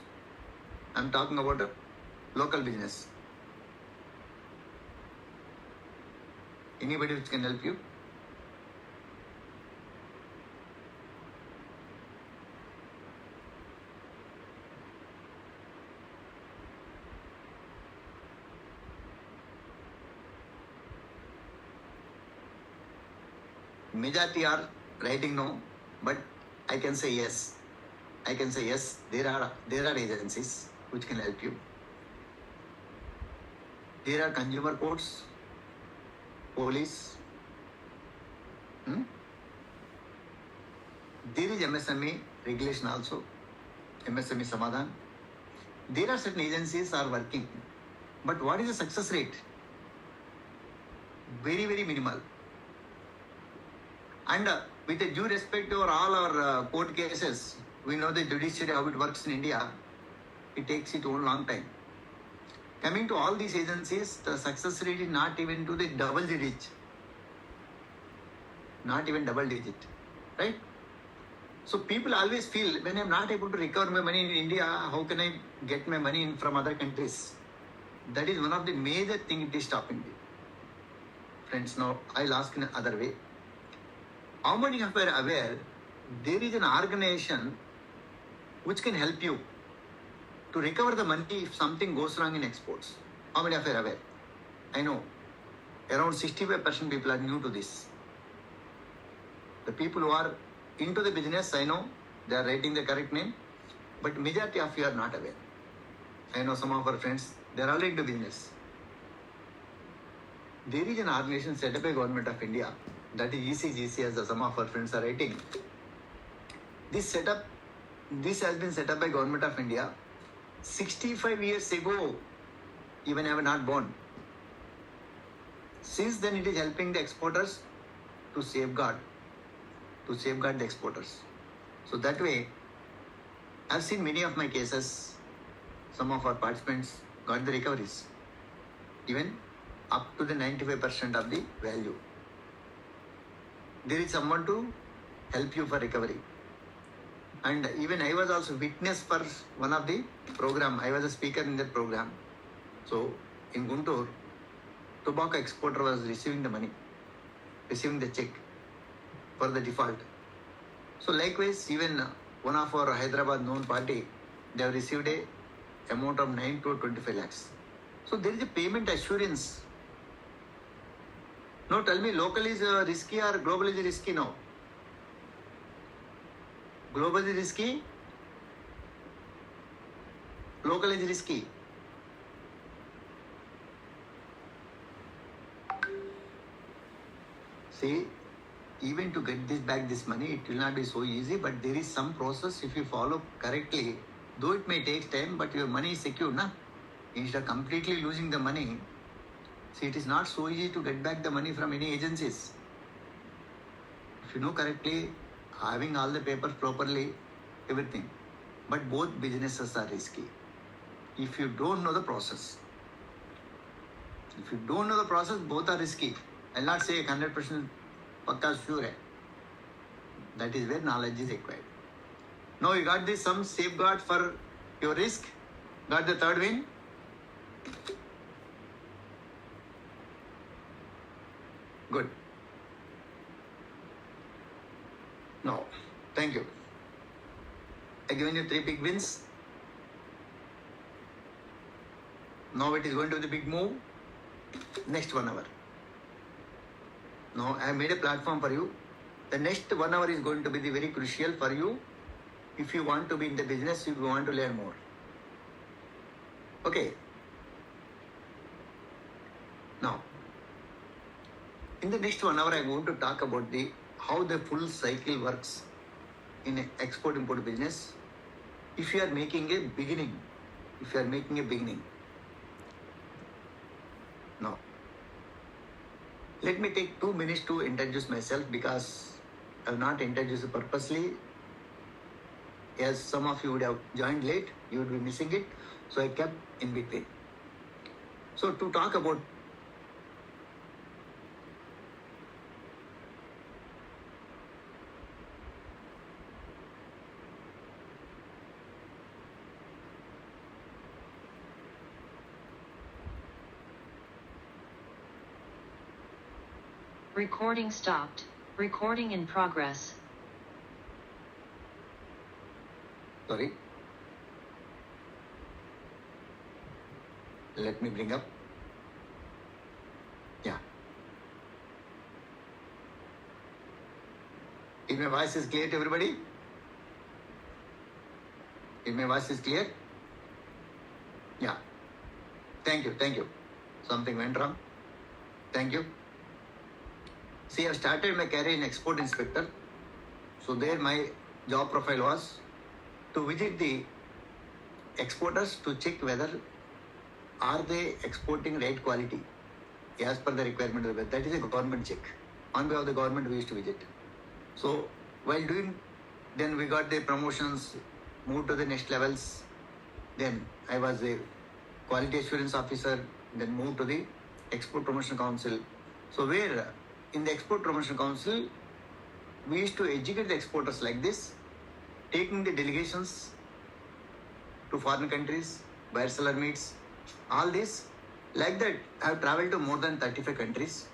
I'm talking about a local business. Anybody which can help you? Majority are writing no, but I can say yes. There are agencies which can help you. There are consumer courts, police. There is MSME regulation also, MSME Samadhan. There are certain agencies are working, but what is the success rate? Very, very minimal. And with a due respect to all our court cases, we know the judiciary, how it works in India. It takes its own long time. Coming to all these agencies, the success rate is not even to the double digit. Not even double digit, right? So people always feel, when I'm not able to recover my money in India, how can I get my money from other countries? That is one of the major things it is stopping me. Friends, now I'll ask in another way. How many of you are aware there is an organization which can help you to recover the money if something goes wrong in exports? How many of you are aware? I know around 65% people are new to this. The people who are into the business, I know they are writing the correct name. But majority of you are not aware. I know some of our friends, they are already into business. There is an organization set up by Government of India, that is ECGC, as some of our friends are writing. This has been set up by Government of India 65 years ago. Even I have not born. Since then, it is helping the exporters to safeguard the exporters. So that way, I've seen many of my cases. Some of our participants got the recoveries, even up to the 95% of the value. There is someone to help you for recovery. And even I was also witness for one of the program. I was a speaker in that program. So in Guntur, tobacco exporter was receiving the check for the default. So likewise, even one of our Hyderabad known party, they have received a amount of 9 to 25 lakhs. So there is a payment assurance. Now tell me, local is risky or global is risky now? Global is risky, local is risky. See, even to get this money, it will not be so easy, but there is some process. If you follow correctly, though it may take time, but your money is secure, na? Instead of completely losing the money, see, it is not so easy to get back the money from any agencies. If you know correctly, having all the papers properly, everything. But both businesses are risky. If you don't know the process, both are risky. I'll not say 100% pakka sure hai. That is where knowledge is required. Now you got this some safeguard for your risk. Got the third win. Good. Now, thank you. I given you 3 big wins. Now it is going to be the big move. Next 1 hour. Now I made a platform for you. The next 1 hour is going to be the very crucial for you if you want to be in the business, if you want to learn more. Okay. Now, in the next 1 hour, I am going to talk about how the full cycle works in export-import business. If you are making a beginning, Now, let me take 2 minutes to introduce myself, because I have not introduced purposely. As some of you would have joined late, you would be missing it. So I kept in between. So to talk about Recording stopped. Recording in progress. Sorry. Let me bring up. Yeah. Is my voice is clear to everybody? Is my voice is clear? Yeah. Thank you. Something went wrong. Thank you. See, I started my career in export inspector. So there my job profile was to visit the exporters to check whether are they exporting right quality as per the requirement of the That is a government check. On behalf of the government, we used to visit. So while doing, then we got the promotions, moved to the next levels. Then I was a quality assurance officer, then moved to the Export Promotion Council. So where in the Export Promotion Council, we used to educate the exporters like this, taking the delegations to foreign countries, buyer seller meets, all this. Like that, I have traveled to more than 35 countries,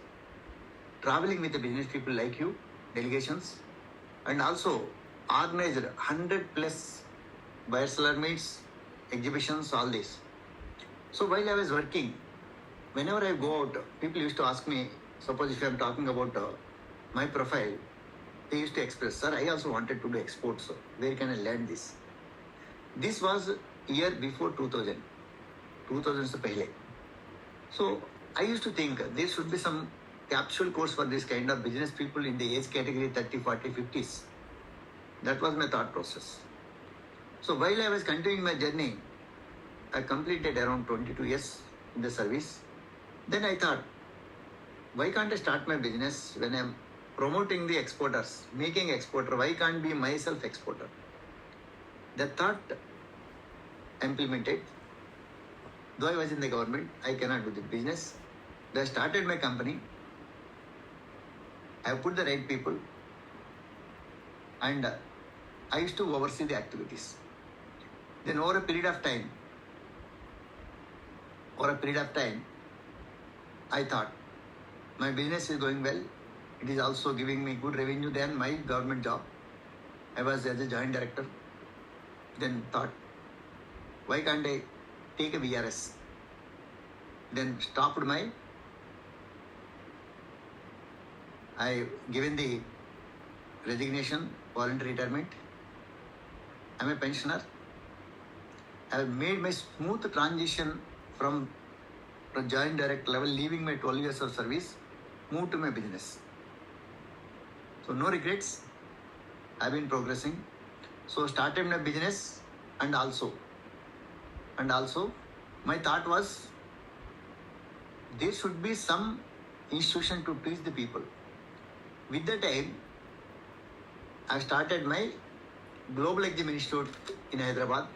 traveling with the business people like you, delegations, and also organized 100 plus buyer seller meets, exhibitions, all this. So while I was working, whenever I go out, people used to ask me, suppose if I am talking about my profile, they used to express, sir, I also wanted to do exports. So where can I learn this? This was year before 2000. 2000 से पहले. So I used to think there should be some capsule course for this kind of business people in the age category 30, 40, 50s. That was my thought process. So while I was continuing my journey, I completed around 22 years in the service. Then I thought, why can't I start my business when I'm promoting the exporters, making exporter? Why can't be myself exporter? The thought implemented. Though I was in the government, I cannot do the business. Then I started my company. I put the right people, and I used to oversee the activities. Then over a period of time, I thought my business is going well. It is also giving me good revenue than my government job. I was as a joint director. Then thought, why can't I take a VRS? Then stopped I given the resignation, voluntary retirement. I'm a pensioner. I have made my smooth transition from joint director level, leaving my 12 years of service, moved to my business. So no regrets. I've been progressing. So started my business, and also my thought was there should be some institution to teach the people. With the time, I started my Global Exam Institute in Hyderabad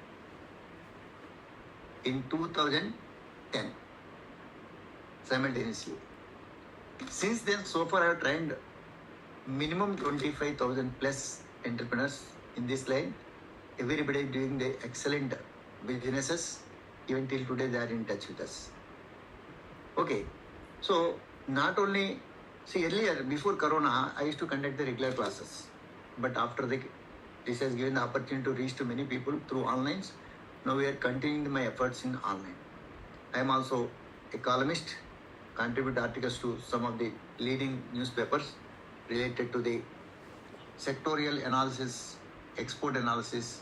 in 2010, simultaneously. Since then, so far I have trained minimum 25,000 plus entrepreneurs in this line. Everybody is doing the excellent businesses. Even till today, they are in touch with us. Okay, so not only, see, earlier, before Corona, I used to conduct the regular classes. But after this has given the opportunity to reach to many people through online. Now we are continuing my efforts in online. I am also a columnist, contribute articles to some of the leading newspapers related to the sectorial analysis, export analysis,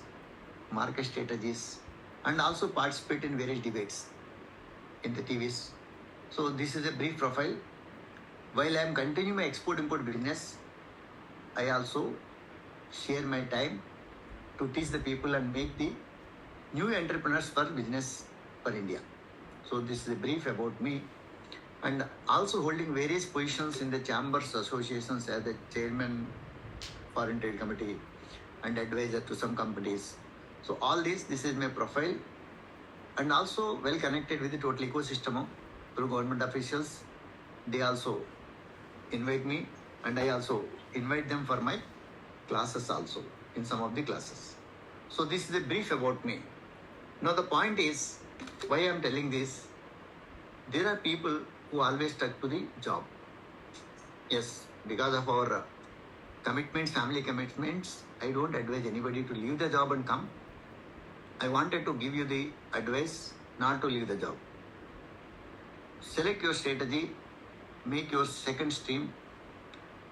market strategies, and also participate in various debates in the TVs. So this is a brief profile. While I am continuing my export-import business, I also share my time to teach the people and make the new entrepreneurs for business for India. So this is a brief about me, and also holding various positions in the chambers, associations as the chairman, Foreign Trade Committee, and advisor to some companies. So all this is my profile, and also well connected with the total ecosystem through government officials. They also invite me, and I also invite them for my classes also in some of the classes. So this is a brief about me. Now the point is, why I am telling this, there are people who always stuck to the job. Yes, because of our commitments, family commitments, I don't advise anybody to leave the job and come. I wanted to give you the advice not to leave the job. Select your strategy, make your second stream,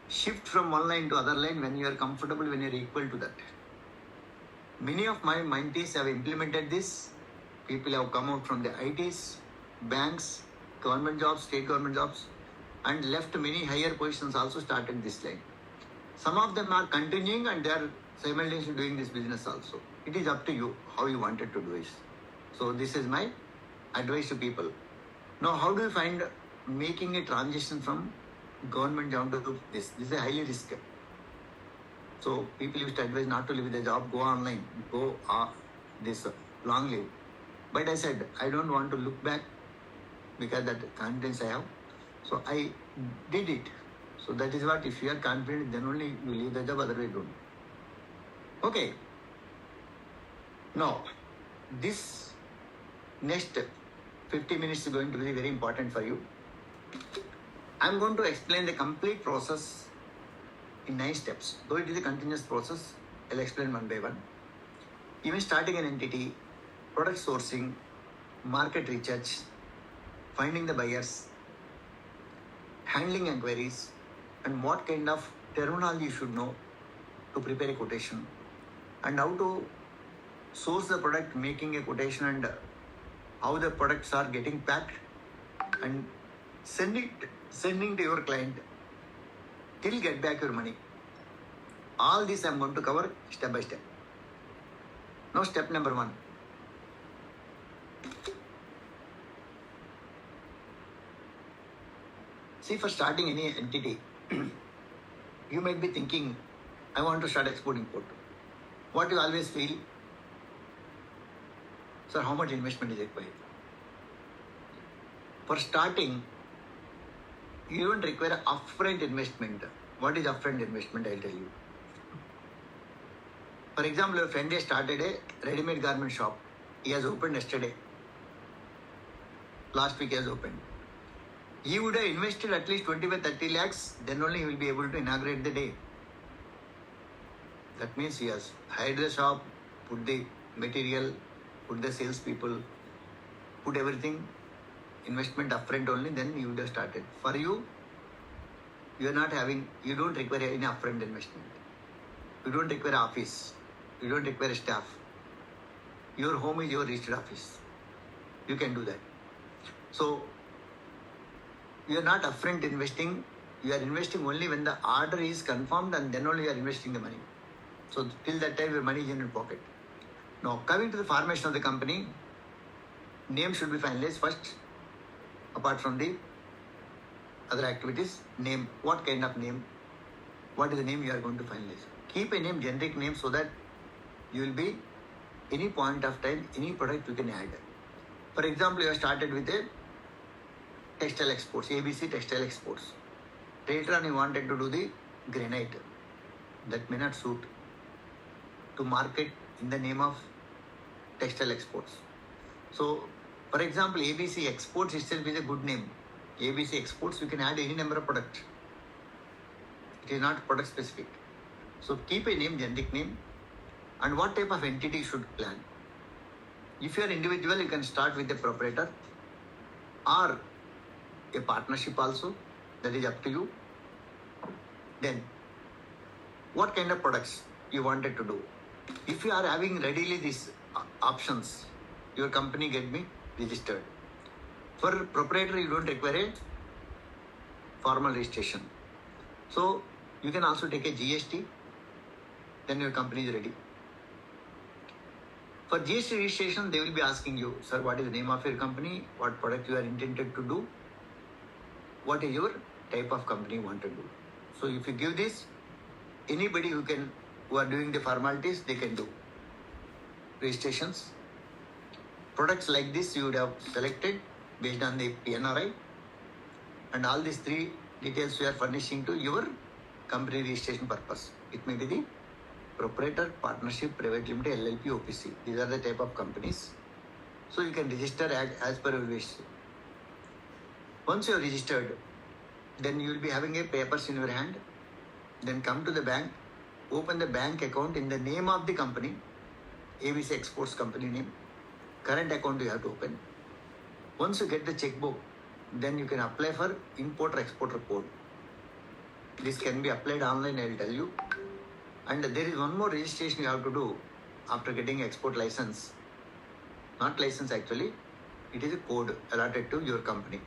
shift from one line to other line when you are comfortable, when you are equal to that. Many of my mentees have implemented this. People have come out from the ITs, banks, government jobs, state government jobs, and left many higher positions, also started this line. Some of them are continuing, and they are simultaneously doing this business also. It is up to you how you wanted to do it. So this is my advice to people. Now, how do you find making a transition from government job to this? This is a highly risky. So people used to advise not to leave the job, go online, go this long leave. But I said, I don't want to look back because that confidence I have. So I did it. So that is what, if you are confident, then only you leave the job, otherwise don't. Okay. Now, this next 50 minutes is going to be very important for you. I am going to explain the complete process in 9 steps. Though it is a continuous process, I'll explain one by one. Even starting an entity, product sourcing, market research, finding the buyers, handling inquiries, and what kind of terminology you should know to prepare a quotation, and how to source the product, making a quotation and how the products are getting packed and sending to your client till get back your money. All this I am going to cover step by step. Now step number 1. See, for starting any entity, you might be thinking, I want to start export import. What you always feel? Sir, how much investment is required? For starting, you don't require upfront investment. What is upfront investment? I'll tell you. For example, your friend has started a ready-made garment shop. He has opened yesterday. Last week he has opened. He would have invested at least 25-30 lakhs, then only he will be able to inaugurate the day. That means he has hired the shop, put the material, put the sales people, put everything, investment upfront only, then you would have started. For you, you don't require any upfront investment. You don't require office. You don't require staff. Your home is your registered office. You can do that. So, you are not upfront investing. You are investing only when the order is confirmed and then only you are investing the money. So, till that time your money is in your pocket. Now, coming to the formation of the company, name should be finalized first. Apart from the other activities, name. What kind of name? What is the name you are going to finalize? Keep a name, generic name, so that you will be, any point of time, any product you can add. For example, you have started with a textile exports, ABC textile exports. Later on you wanted to do the granite. That may not suit to market in the name of textile exports. So, for example, ABC exports itself is a good name. ABC exports, you can add any number of products. It is not product specific. So keep a name, generic name. And what type of entity you should plan? If you are individual, you can start with a proprietor or a partnership also. That is up to you. Then, what kind of products you wanted to do? If you are having readily these options, your company get me registered. For proprietor, you don't require a formal registration. So, you can also take a GST, then your company is ready. For GST registration, they will be asking you, sir, what is the name of your company, what product you are intended to do, what is your type of company you want to do. So, if you give this, anybody who are doing the formalities, they can do registrations. Products like this you would have selected based on the PNRI, and all these 3 details we are furnishing to your company registration purpose. It may be the proprietor, partnership, private limited, LLP, OPC. These are the type of companies. So you can register as per your wish. Once you are registered, then you will be having a papers in your hand. Then come to the bank, open the bank account in the name of the company, ABC Exports company name. Current account you have to open. Once you get the checkbook, then you can apply for importer-exporter code. This can be applied online, I will tell you. And there is one more registration you have to do after getting export license. Not license actually, it is a code allotted to your company.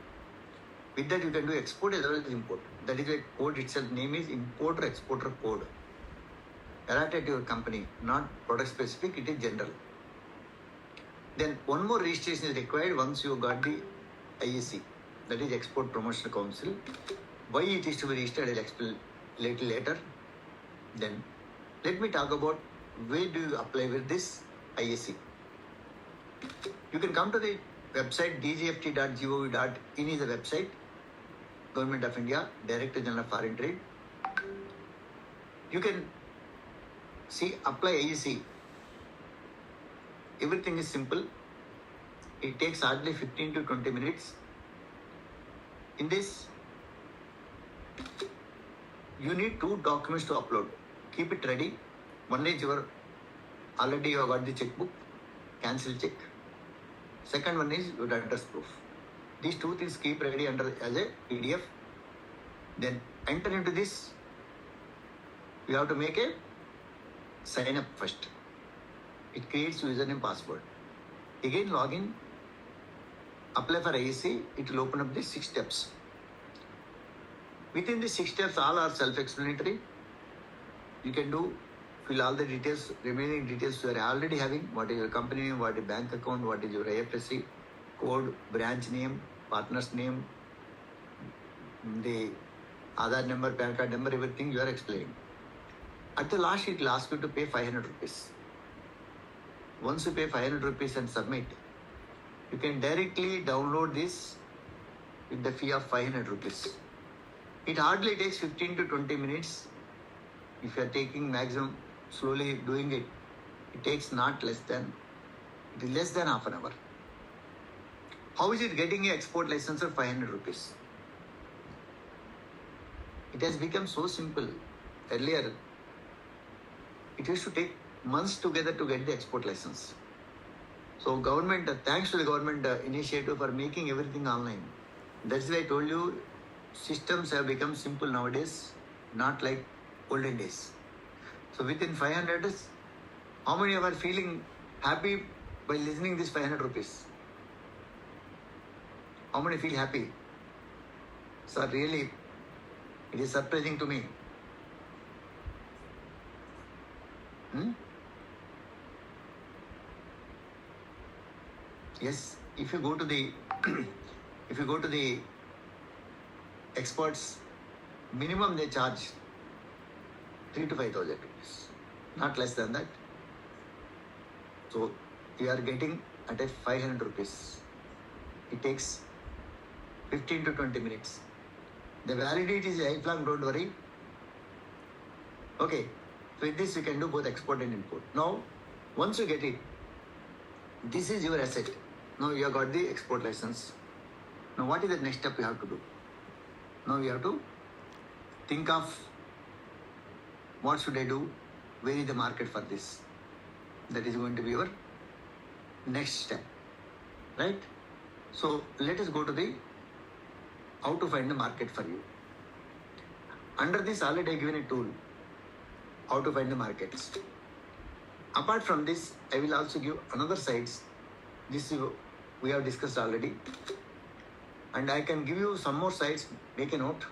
With that you can do export as well as import. That is a code itself, name is importer-exporter code. Allotted to your company, not product specific, it is general. Then one more registration is required once you got the IEC, that is Export Promotional Council. Why it is to be registered, I will explain little later. Then let me talk about where do you apply with this IEC. You can come to the website dgft.gov.in is the website, Government of India, Director General of Foreign Trade. You can see apply IEC. Everything is simple. It takes hardly 15 to 20 minutes. In this, you need 2 documents to upload. Keep it ready. One is already you have got the checkbook, cancel check. Second one is your address proof. These 2 things keep ready as a PDF. Then enter into this. You have to make a sign up first. It creates username password. Again login, apply for IEC, it will open up the 6 steps. Within the 6 steps, all are self-explanatory. You can fill all the details, remaining details you are already having. What is your company name, what is bank account, what is your IFSC code, branch name, partner's name, the Aadhaar number, PAN card number, everything you are explaining. At the last, it will ask you to pay 500 rupees. Once you pay 500 rupees and submit, you can directly download this with the fee of 500 rupees. It hardly takes 15 to 20 minutes. If you are taking maximum, slowly doing it, it takes less than half an hour. How is it getting an export license of 500 rupees? It has become so simple. Earlier, it used to take months together to get the export license. So government, thanks to the government initiative for making everything online. That's why I told you, systems have become simple nowadays, not like olden days. So within 500, how many are feeling happy by listening this 500 rupees? How many feel happy? So really, it is surprising to me. Yes, if you go to the experts, minimum they charge 3,000 to 5,000 rupees, not less than that. So you are getting at a 500 rupees. It takes 15 to 20 minutes. The validity is lifelong, don't worry. Okay, so with this you can do both export and import. Now, once you get it, this is your asset. Now you have got the export license. Now what is the next step you have to do? Now you have to think of what should I do? Where is the market for this? That is going to be your next step, right? So let us go to the how to find the market for you. Under this, already I given a tool, how to find the markets. Apart from this, I will also give another sites. This we have discussed already. And I can give you some more sites. Make a note.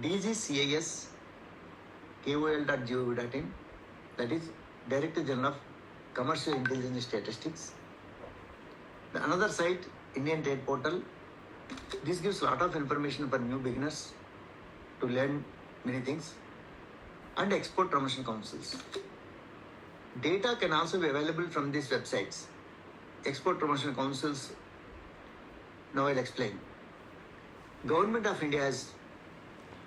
dgcis.kol.gov.in, that is Director General of Commercial Intelligence Statistics. The another site, Indian Trade Portal. This gives a lot of information for new beginners to learn many things. And export promotion councils. Data can also be available from these websites. Export promotion councils, now I'll explain. Government of India has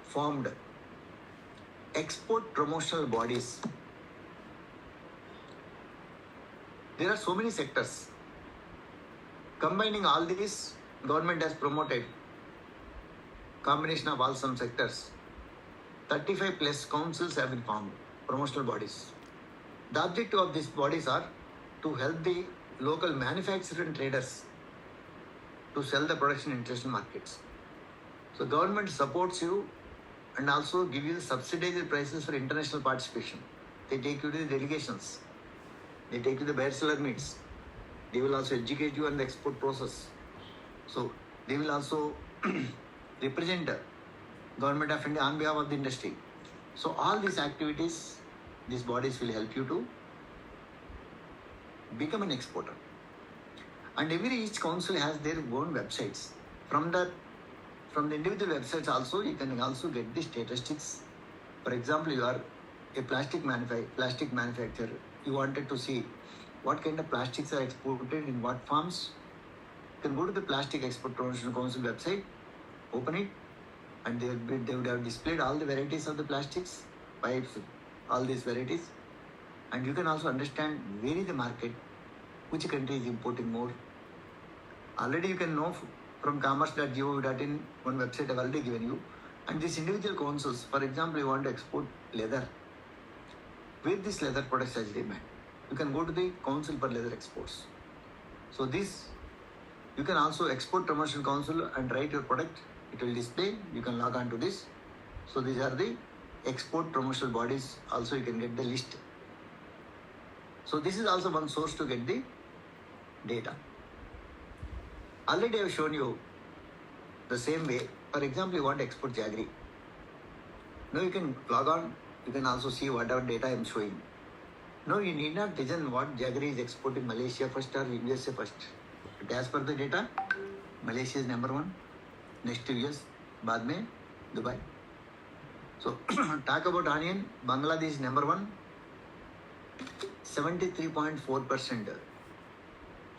formed export promotional bodies. There are so many sectors. Combining all these, government has promoted combination of all some sectors. 35 plus councils have been formed, promotional bodies. The objective of these bodies are to help the local manufacturers and traders to sell the production in international markets. So government supports you and also give you the subsidized prices for international participation. They take you to the delegations. They take you to the buyer seller meets. They will also educate you on the export process. So they will also represent Government of India on behalf of the industry. So all these activities, these bodies will help you to become an exporter. And each council has their own websites. From the individual websites also, you can also get the statistics. For example, you are a plastic manufacturer. You wanted to see what kind of plastics are exported in what forms. You can go to the Plastic Export Promotion Council website, open it, and they would have displayed all the varieties of the plastics, pipes, all these varieties. And you can also understand where is the market, which country is importing more. Already you can know from commerce.gov.in, one website I've already given you. And these individual councils, for example, you want to export leather. Where this leather products has demand, you can go to the Council for Leather Exports. So this, you can also export promotion council and write your product. It will display. You can log on to this. So these are the export promotional bodies. Also, you can get the list. So this is also one source to get the data. Already I have shown you the same way. For example, you want to export jaggery. Now you can log on, you can also see whatever data I am showing. No, you need not listen what jaggery is exported Malaysia first or USA first. But as per the data, Malaysia is number 1, next to US, बाद में Dubai. So talk about onion, Bangladesh is number 1, 73.4%.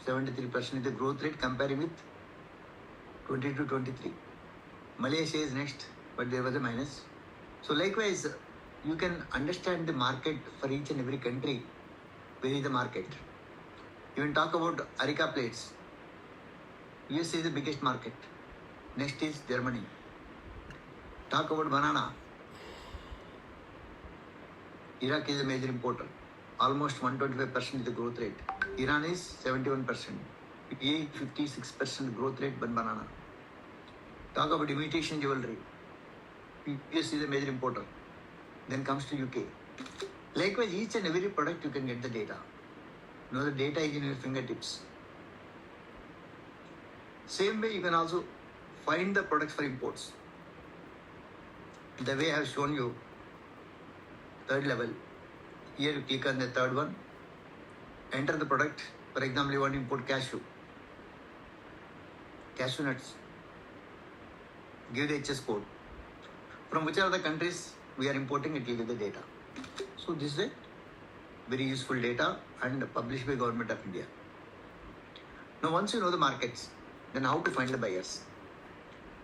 73% is the growth rate comparing with 20 to 23. Malaysia is next, but there was a minus. So likewise, you can understand the market for each and every country. Where is the market? You can talk about Areca plates. US is the biggest market. Next is Germany. Talk about banana. Iraq is a major importer. Almost 125% is the growth rate. Iran is 71%. UAE 56% growth rate but banana. Talk about imitation jewelry. US is a major importer. Then comes to UK. Likewise, each and every product you can get the data. Now the data is in your fingertips. Same way you can also find the products for imports. The way I have shown you, third level. Here you click on the third one. Enter the product. For example, you want to import cashew. Cashew nuts. Give the HS code. From which are the countries we are importing, it will give the data. So this is a very useful data and published by Government of India. Now once you know the markets, then how to find the buyers.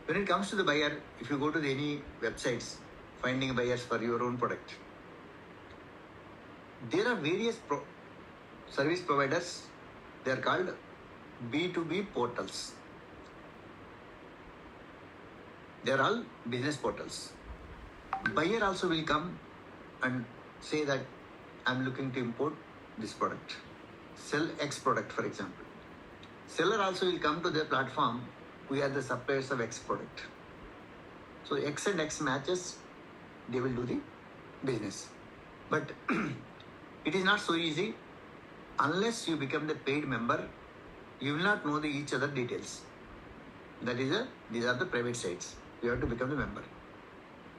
When it comes to the buyer, if you go to any websites, finding buyers for your own product, there are various service providers. They are called B2B portals. They are all business portals. Buyer also will come and say that I am looking to import this product. Sell X product, for example. Seller also will come to their platform. We are the suppliers of X product. So X and X matches, they will do the business. But it is not so easy. Unless you become the paid member, you will not know each other details. That is these are the private sites. You have to become the member.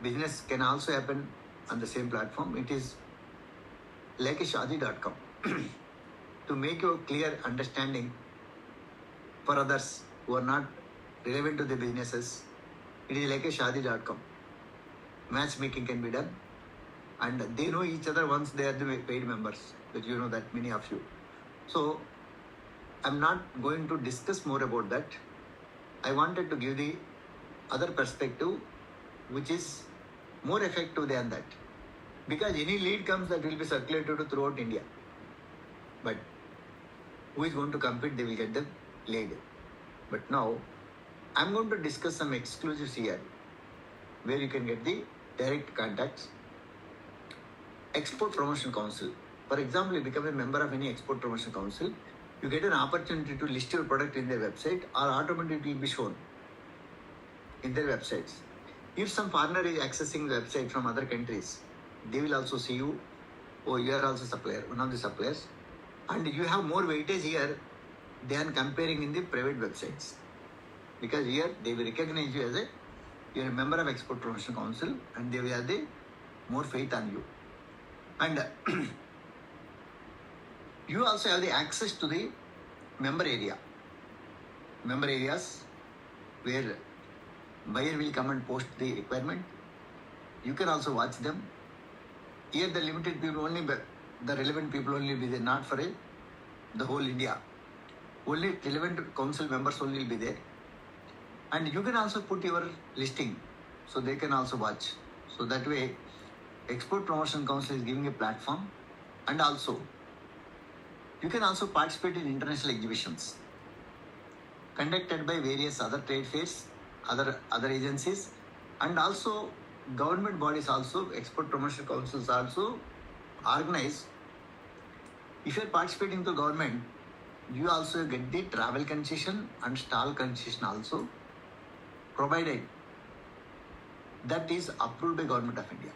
Business can also happen on the same platform. It is like a shadi.com. To make you a clear understanding for others who are not relevant to the businesses, it is like a shadi.com. Matchmaking can be done. And they know each other once they are the paid members. That you know that many of you. So I'm not going to discuss more about that. I wanted to give the other perspective which is more effective than that. Because any lead comes, that will be circulated throughout India. But who is going to compete, they will get the lead. But now I'm going to discuss some exclusives here where you can get the direct contacts. Export Promotion Council. For example, you become a member of any Export Promotion Council, you get an opportunity to list your product in their website or automatically be shown in their websites. If some foreigner is accessing the website from other countries, they will also see you. Oh, you are also supplier, one of the suppliers. And you have more weightage here than comparing in the private websites. Because here they will recognize you as you are a member of Export Promotion Council and they will have the more faith on you. And you also have the access to the member area. Member areas where buyer will come and post the requirement. You can also watch them. Here the limited people only, the relevant people only will be there, not for the whole India. Only relevant council members only will be there. And you can also put your listing, so they can also watch. So that way, Export Promotion Council is giving a platform, and also you can also participate in international exhibitions conducted by various other trade fairs, other agencies, and also government bodies also, Export Promotion Councils also organize. If you are participating to government, you also get the travel concession and stall concession also, provided that is approved by Government of India.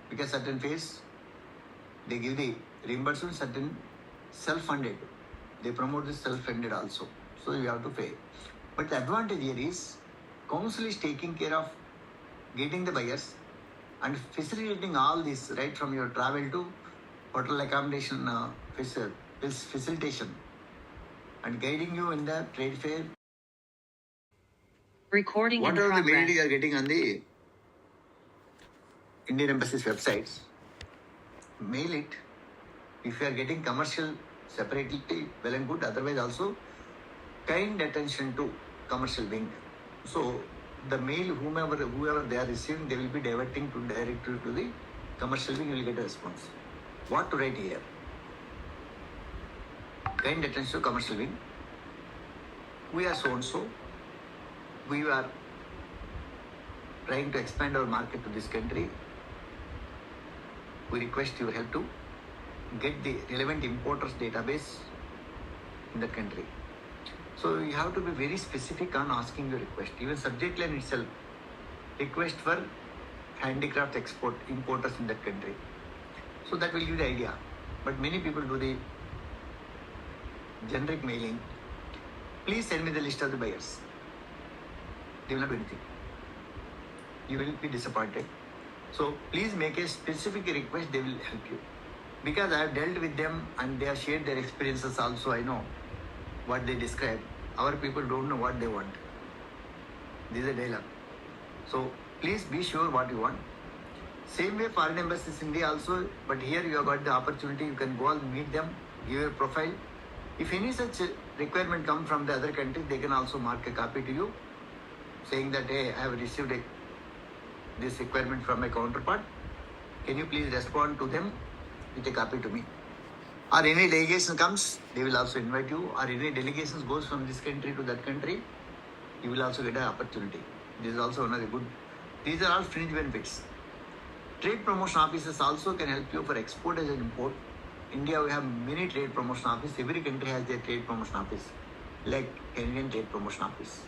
Because certain phase, they give the reimbursement certain self-funded. They promote this self-funded also. So you have to pay. But the advantage here is council is taking care of getting the buyers and facilitating all this, right from your travel to hotel accommodation facilitation and guiding you in the trade fair. Recording in Whatever the mail progress. you are getting on the Indian Embassy's websites, mail it. If you are getting commercial separately, well and good. Otherwise also, kind attention to commercial wing. So the mail, whoever they are receiving, they will be diverting to directly to the commercial wing. You will get a response. What to write here? Kind attention to commercial wing. We are so and so. We are trying to expand our market to this country. We request your help to get the relevant importers database in the country. So you have to be very specific on asking your request. Even subject line itself, request for handicraft export importers in that country. So that will give you the idea. But many people do the generic mailing. Please send me the list of the buyers. They will not do anything. You will be disappointed. So please make a specific request, they will help you. Because I have dealt with them and they have shared their experiences also. I know what they describe. Our people don't know what they want. This is a dialogue. So please be sure what you want. Same way foreign embassies in India also, but here you have got the opportunity, you can go and meet them, give your profile. If any such requirement come from the other country, they can also mark a copy to you, saying that, hey, I have received this requirement from my counterpart. Can you please respond to them with a copy to me? Or any delegation comes, they will also invite you. Or any delegations goes from this country to that country, you will also get an opportunity. This is also another good. These are all fringe benefits. Trade promotion offices also can help you for export as an import. India, we have many trade promotion offices. Every country has their trade promotion office. Like Kenyan Trade Promotion Office,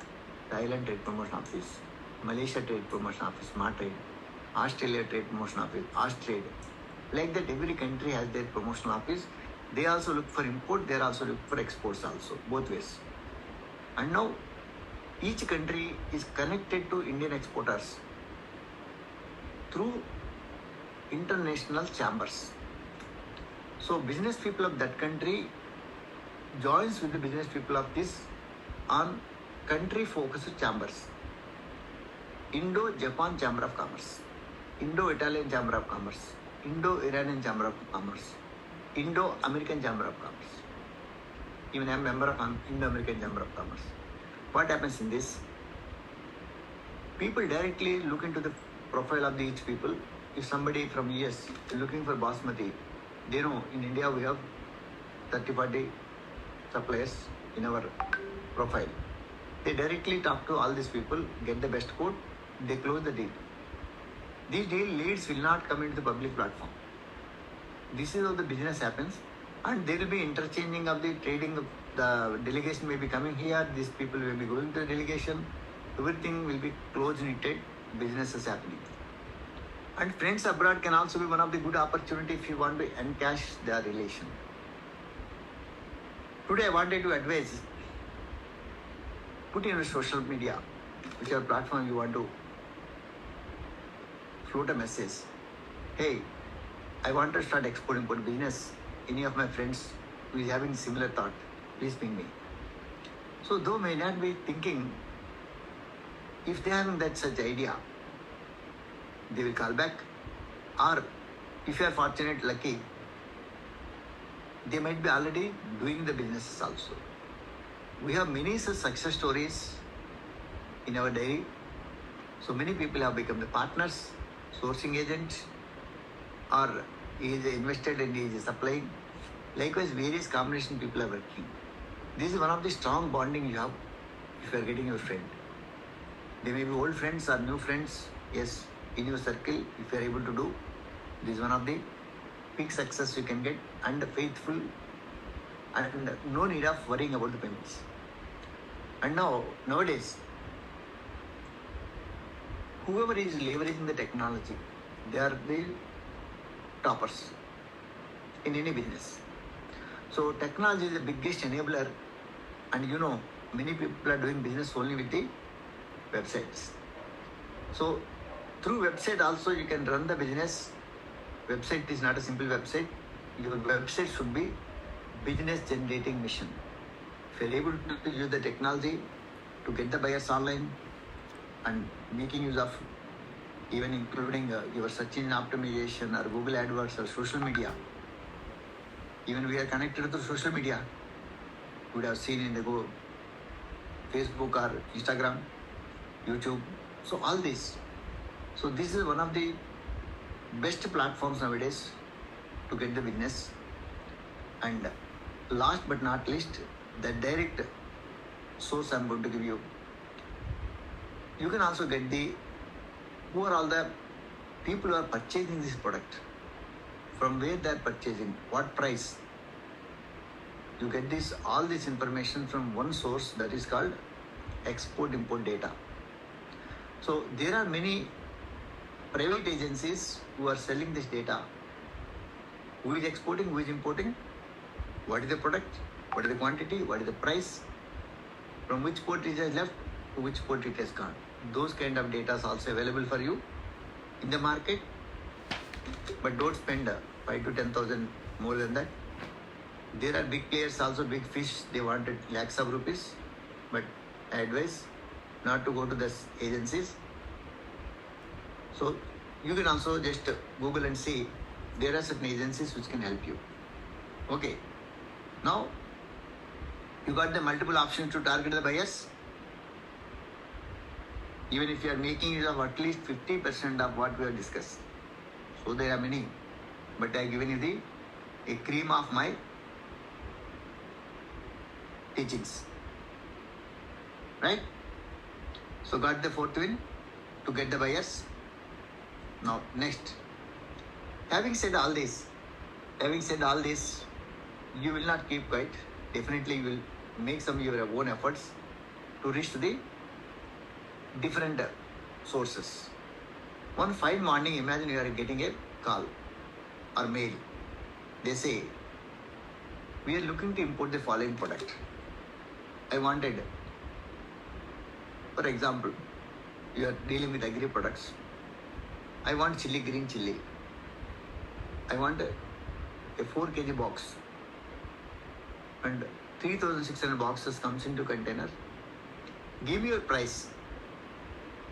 Thailand Trade Promotion Office, Malaysia Trade Promotion Office, Trade, Australia Trade Promotion Office, Austrade. Like that, every country has their promotional office. They also look for import, they also look for exports also, both ways. And now, each country is connected to Indian exporters through international chambers. So business people of that country joins with the business people of this on country-focused chambers. Indo-Japan Chamber of Commerce, Indo-Italian Chamber of Commerce, Indo-Iranian Chamber of Commerce, Indo-American Chamber of Commerce. Even I am a member of Indo-American Chamber of Commerce. What happens in this? People directly look into the profile of each people. If somebody from US is looking for basmati, they know in India we have 30-40 suppliers in our profile. They directly talk to all these people, get the best quote, they close the deal. These deal leads will not come into the public platform. This is how the business happens, and there will be interchanging of the trading. The delegation may be coming here, these people will be going to the delegation, everything will be close knitted, business is happening. And friends abroad can also be one of the good opportunity if you want to encash their relation. Today I wanted to advise, put in your social media, whichever platform you want to float a message. Hey, I want to start export-import business. Any of my friends who is having similar thought, please ping me. So though may not be thinking, if they are having that such idea, they will call back. Or if you are fortunate, lucky, they might be already doing the business also. We have many such success stories in our dairy. So many people have become the partners, sourcing agents, or he is invested and he is supplying. Likewise, various combination people are working. This is one of the strong bonding you have if you are getting your friend. They may be old friends or new friends. Yes, in your circle, if you are able to do, this is one of the big success you can get, and faithful, and no need of worrying about the payments. And nowadays, whoever is leveraging the technology, they are the toppers. in any business. So technology is the biggest enabler, and you know, many people are doing business only with the websites. So through website also you can run the business. Website is not a simple website. Your website should be business generating machine. If you're able to use the technology to get the buyers online and making use of even including your search engine optimization or Google AdWords or social media. Even we are connected to social media. You would have seen in the Facebook or Instagram, YouTube. So all this. So this is one of the best platforms nowadays to get the business. And last but not least, the direct source I'm going to give you. You can also get the who are all the people who are purchasing this product, from where they are purchasing, what price. You get this all this information from one source, that is called export import data. So there are many private agencies who are selling this data. Who is exporting, who is importing, what is the product, what is the quantity, what is the price, from which port it has left, to which port it has gone. Those kind of data is also available for you in the market, but don't spend 5 to 10,000 more than that. There are big players also, big fish, they wanted lakhs of rupees, but I advise not to go to these agencies. So you can also just Google and see, there are certain agencies which can help you. Okay, now you got the multiple options to target the buyers. Even if you are making use of at least 50% of what we have discussed. So there are many, but I have given you a cream of my teachings. Right? So got the fourth win to get the buyers. Now next, having said all this, you will not keep quiet. Definitely you will make some of your own efforts to reach to the different sources. One fine morning, imagine you are getting a call or mail. They say, we are looking to import the following product. I wanted, for example, you are dealing with agri products. I want chili, green chili. I want a 4 kg box, and 3,600 boxes comes into container. Give me your price.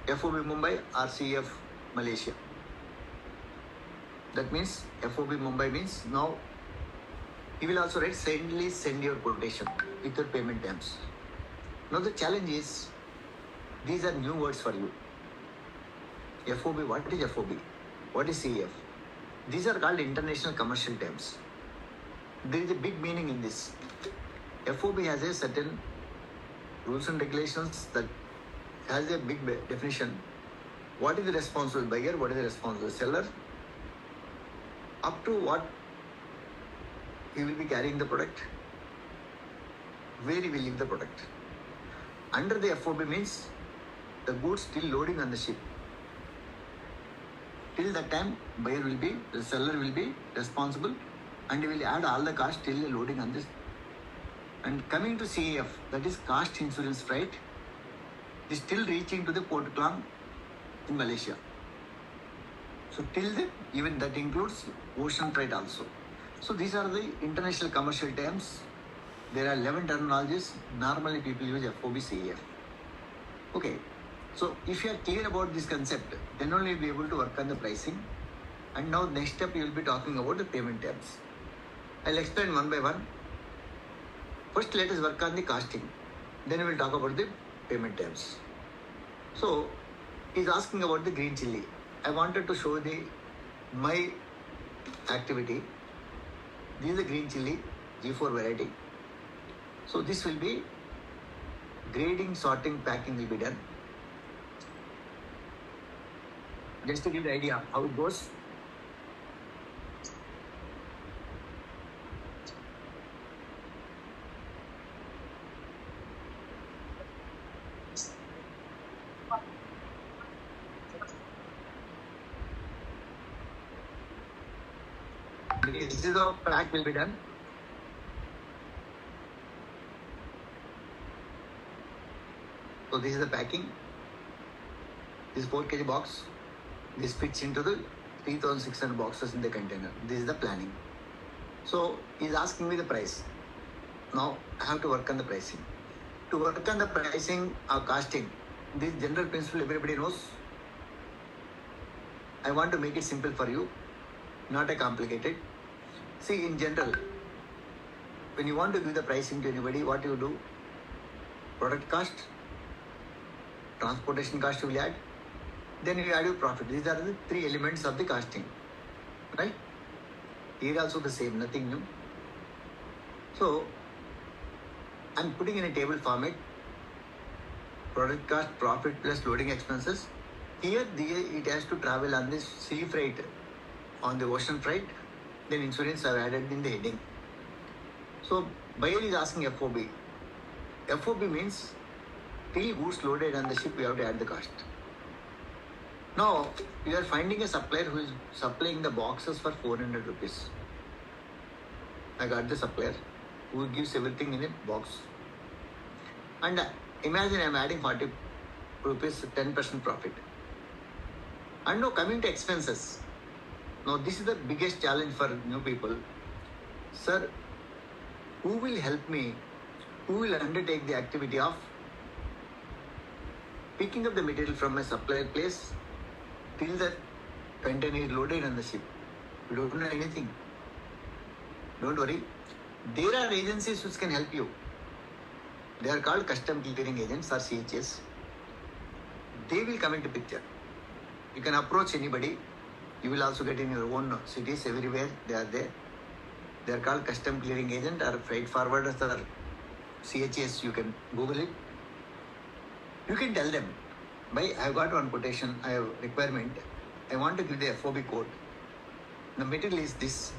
FOB Mumbai or CF Malaysia. That means FOB Mumbai means now he will also write send your quotation with your payment terms. Now the challenge is, these are new words for you. FOB, what is FOB? What is CF? These are called international commercial terms. There is a big meaning in this. FOB has a certain rules and regulations that has a big definition. What is the responsible buyer? What is the responsible seller? Up to what he will be carrying the product? Where he will leave the product? Under the FOB means the goods still loading on the ship. Till that time, the seller will be responsible, and he will add all the cost till the loading on this. And coming to CAF, that is cost insurance freight, is still reaching to the Port Klang in Malaysia. So till then, even that includes ocean freight also. So these are the international commercial terms. There are 11 terminologies. Normally people use FOB, CAF. Okay. So if you are clear about this concept, then only you will be able to work on the pricing. And now next step you will be talking about the payment terms. I'll explain one by one. First let us work on the costing. Then we will talk about the payment terms. So he's asking about the green chili. I wanted to show my activity. This is the green chili G4 variety. So this will be grading, sorting, packing will be done. Just to give the idea how it goes. This is how pack will be done. So this is the packing. This 4 kg box. This fits into the 3,600 boxes in the container. This is the planning. So he's asking me the price. Now I have to work on the pricing. To work on the pricing or costing, this general principle everybody knows. I want to make it simple for you, not a complicated. See, in general, when you want to give the pricing to anybody, what you do? Product cost, transportation cost you will add, then you add your profit. These are the 3 elements of the costing, right? Here also the same, nothing new. So, I'm putting in a table format, product cost, profit plus loading expenses. Here it has to travel on this sea freight, on the ocean freight, then insurance are added in the heading. So, buyer is asking FOB. FOB means till goods loaded on the ship, we have to add the cost. Now, you are finding a supplier who is supplying the boxes for 400 rupees. I got the supplier who gives everything in a box. And imagine I am adding 40 rupees, 10% profit. And now coming to expenses. Now this is the biggest challenge for new people. Sir, who will help me? Who will undertake the activity of picking up the material from my supplier place till the container is loaded on the ship? We don't know anything. Don't worry. There are agencies which can help you. They are called custom clearing agents or CHS. They will come into picture. You can approach anybody. You will also get in your own cities, everywhere they are there. They are called custom clearing agent or freight forwarders or CHS. You can Google it. You can tell them, I have got one quotation, I have requirement. I want to give the FOB code. The material is this.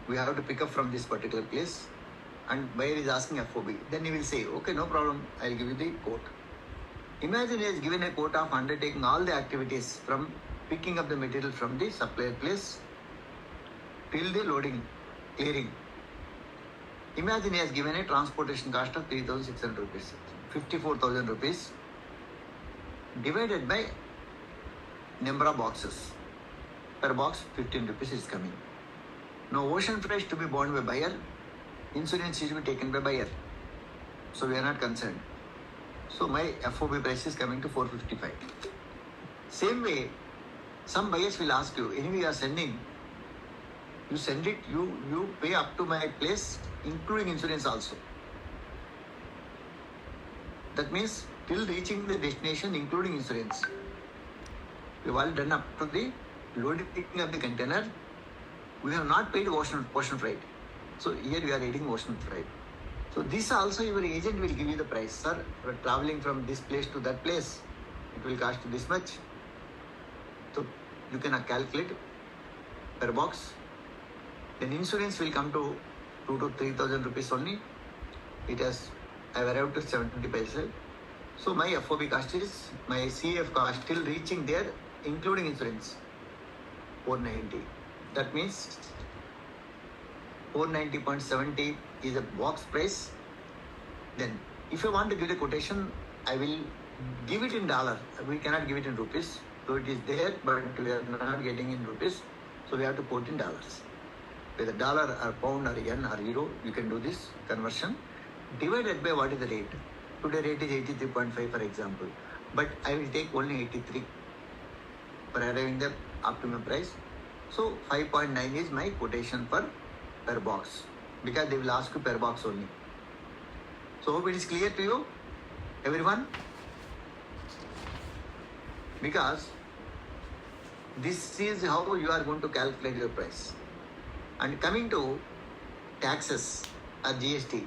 We have to pick up from this particular place. And buyer is asking FOB. Then he will say, okay, no problem, I will give you the quote. Imagine he has given a quote of undertaking all the activities from picking up the material from the supplier place till the loading, clearing. Imagine he has given a transportation cost of 3,600 rupees, 54,000 rupees divided by number of boxes. Per box, 15 rupees is coming. Now, ocean freight to be borne by buyer, insurance is to be taken by buyer. So, we are not concerned. So, my FOB price is coming to 455. Same way, some buyers will ask you, anyway you are sending, you send it, you pay up to my place, including insurance also. That means, till reaching the destination, including insurance. We have all done up to the loading of the container. We have not paid ocean freight. So here we are adding ocean freight. So this also your agent will give you the price. Sir, we are traveling from this place to that place. It will cost this much. So you can calculate per box. Then insurance will come to 2,000 to 3,000 rupees only. It has, I have arrived to 70 paise. So my FOB cost is, my CF cost till reaching there, including insurance, 490. That means 490.70 is a box price. Then if you want to give the quotation, I will give it in dollar. We cannot give it in rupees. So it is there, but we are not getting in rupees. So we have to quote in dollars. Whether dollar or pound or yen or euro, you can do this conversion. Divided by what is the rate. Today rate is 83.5 for example. But I will take only 83 for arriving the optimum price. So 5.9 is my quotation per box. Because they will ask you per box only. So hope it is clear to you, everyone. Because this is how you are going to calculate your price. And coming to taxes or GST,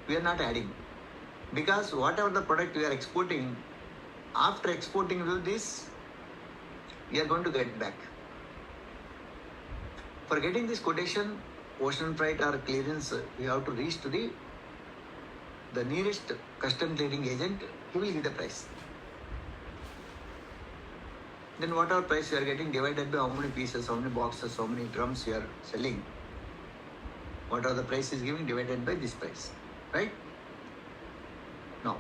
we are not adding. Because whatever the product we are exporting, after exporting to this, we are going to get back. For getting this quotation, ocean freight or clearance, we have to reach to the nearest custom clearing agent. He will give the price. Then whatever price you are getting divided by how many pieces, how many boxes, how many drums you are selling, Whatever the price is given divided by this price, right? Now,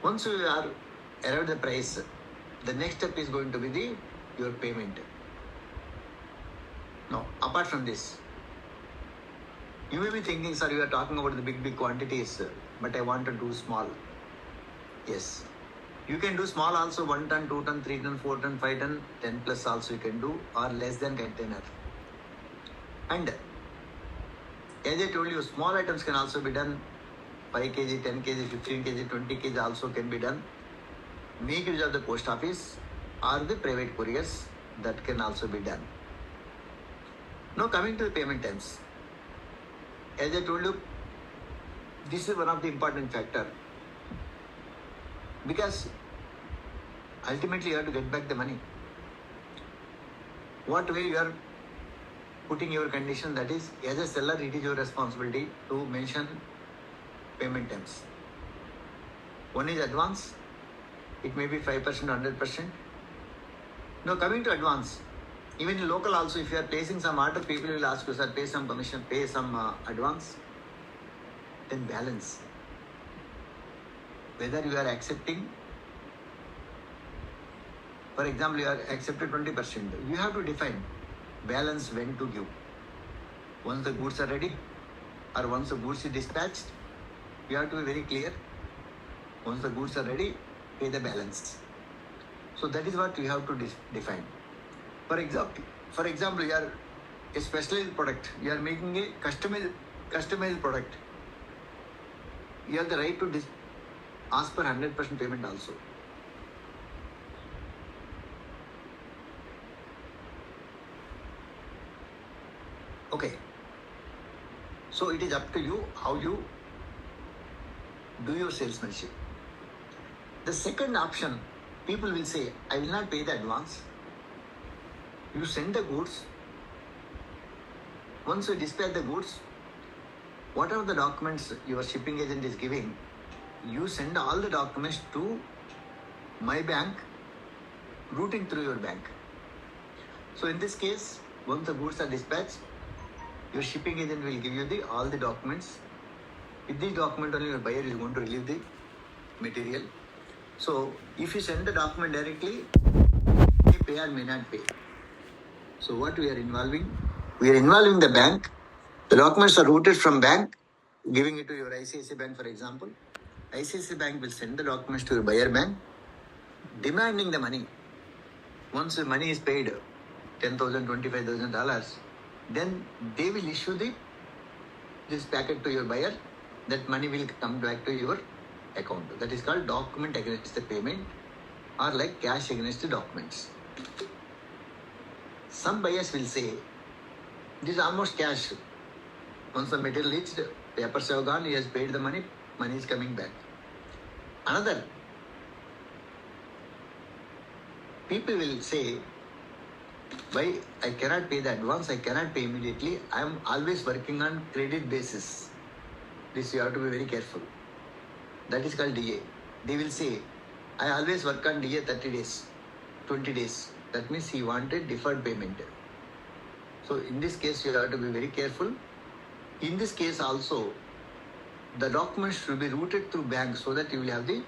once you are arrived the price, the next step is going to be your payment. Now, apart from this, you may be thinking, sir, you are talking about the big quantities, but I want to do small. Yes, you can do small also, 1 ton, 2 ton, 3 ton, 4 ton, 5 ton, 10 plus also you can do, or less than container. And as I told you, small items can also be done. 5 kg, 10 kg, 15 kg, 20 kg also can be done. Make use of the post office or the private couriers, that can also be done. Now coming to the payment terms. As I told you, this is one of the important factor, because ultimately you have to get back the money. What way you are putting your condition, that is, as a seller, it is your responsibility to mention payment terms. One is advance. It may be 5%, 100%. Now coming to advance, even in local also, if you are placing some order, people will ask you, sir, pay some commission, pay some advance. Then balance. Whether you are accepting, for example, you are accepted 20%, you have to define balance when to give. Once the goods are ready, or once the goods is dispatched, you have to be very clear. Once the goods are ready, pay the balance. So that is what you have to define. For example, you are a specialized product. You are making a customized product. You have the right to ask for 100% payment also. Okay. So it is up to you how you do your salesmanship. The second option, people will say, I will not pay the advance. You send the goods. Once you dispatch the goods, whatever the documents your shipping agent is giving, you send all the documents to my bank, routing through your bank. So in this case, once the goods are dispatched, your shipping agent will give you all the documents. With this document only your buyer is going to release the material. So if you send the document directly, may pay or may not pay. So what we are involving? We are involving the bank. The documents are routed from bank, giving it to your ICICI bank, for example. ICICI bank will send the documents to your buyer bank, demanding the money. Once the money is paid, $10,000, $25,000, then they will issue this packet to your buyer. That money will come back to your account. That is called document against the payment, or like cash against the documents. Some buyers will say, this is almost cash. Once the material reached, papers have gone, he has paid the money is coming back. Another, people will say, why I cannot pay the advance, I cannot pay immediately, I am always working on credit basis. This you have to be very careful. That is called DA. They will say, I always work on DA 30 days, 20 days. That means he wanted deferred payment. So in this case, you have to be very careful. In this case also, the documents should be routed through bank so that you will have the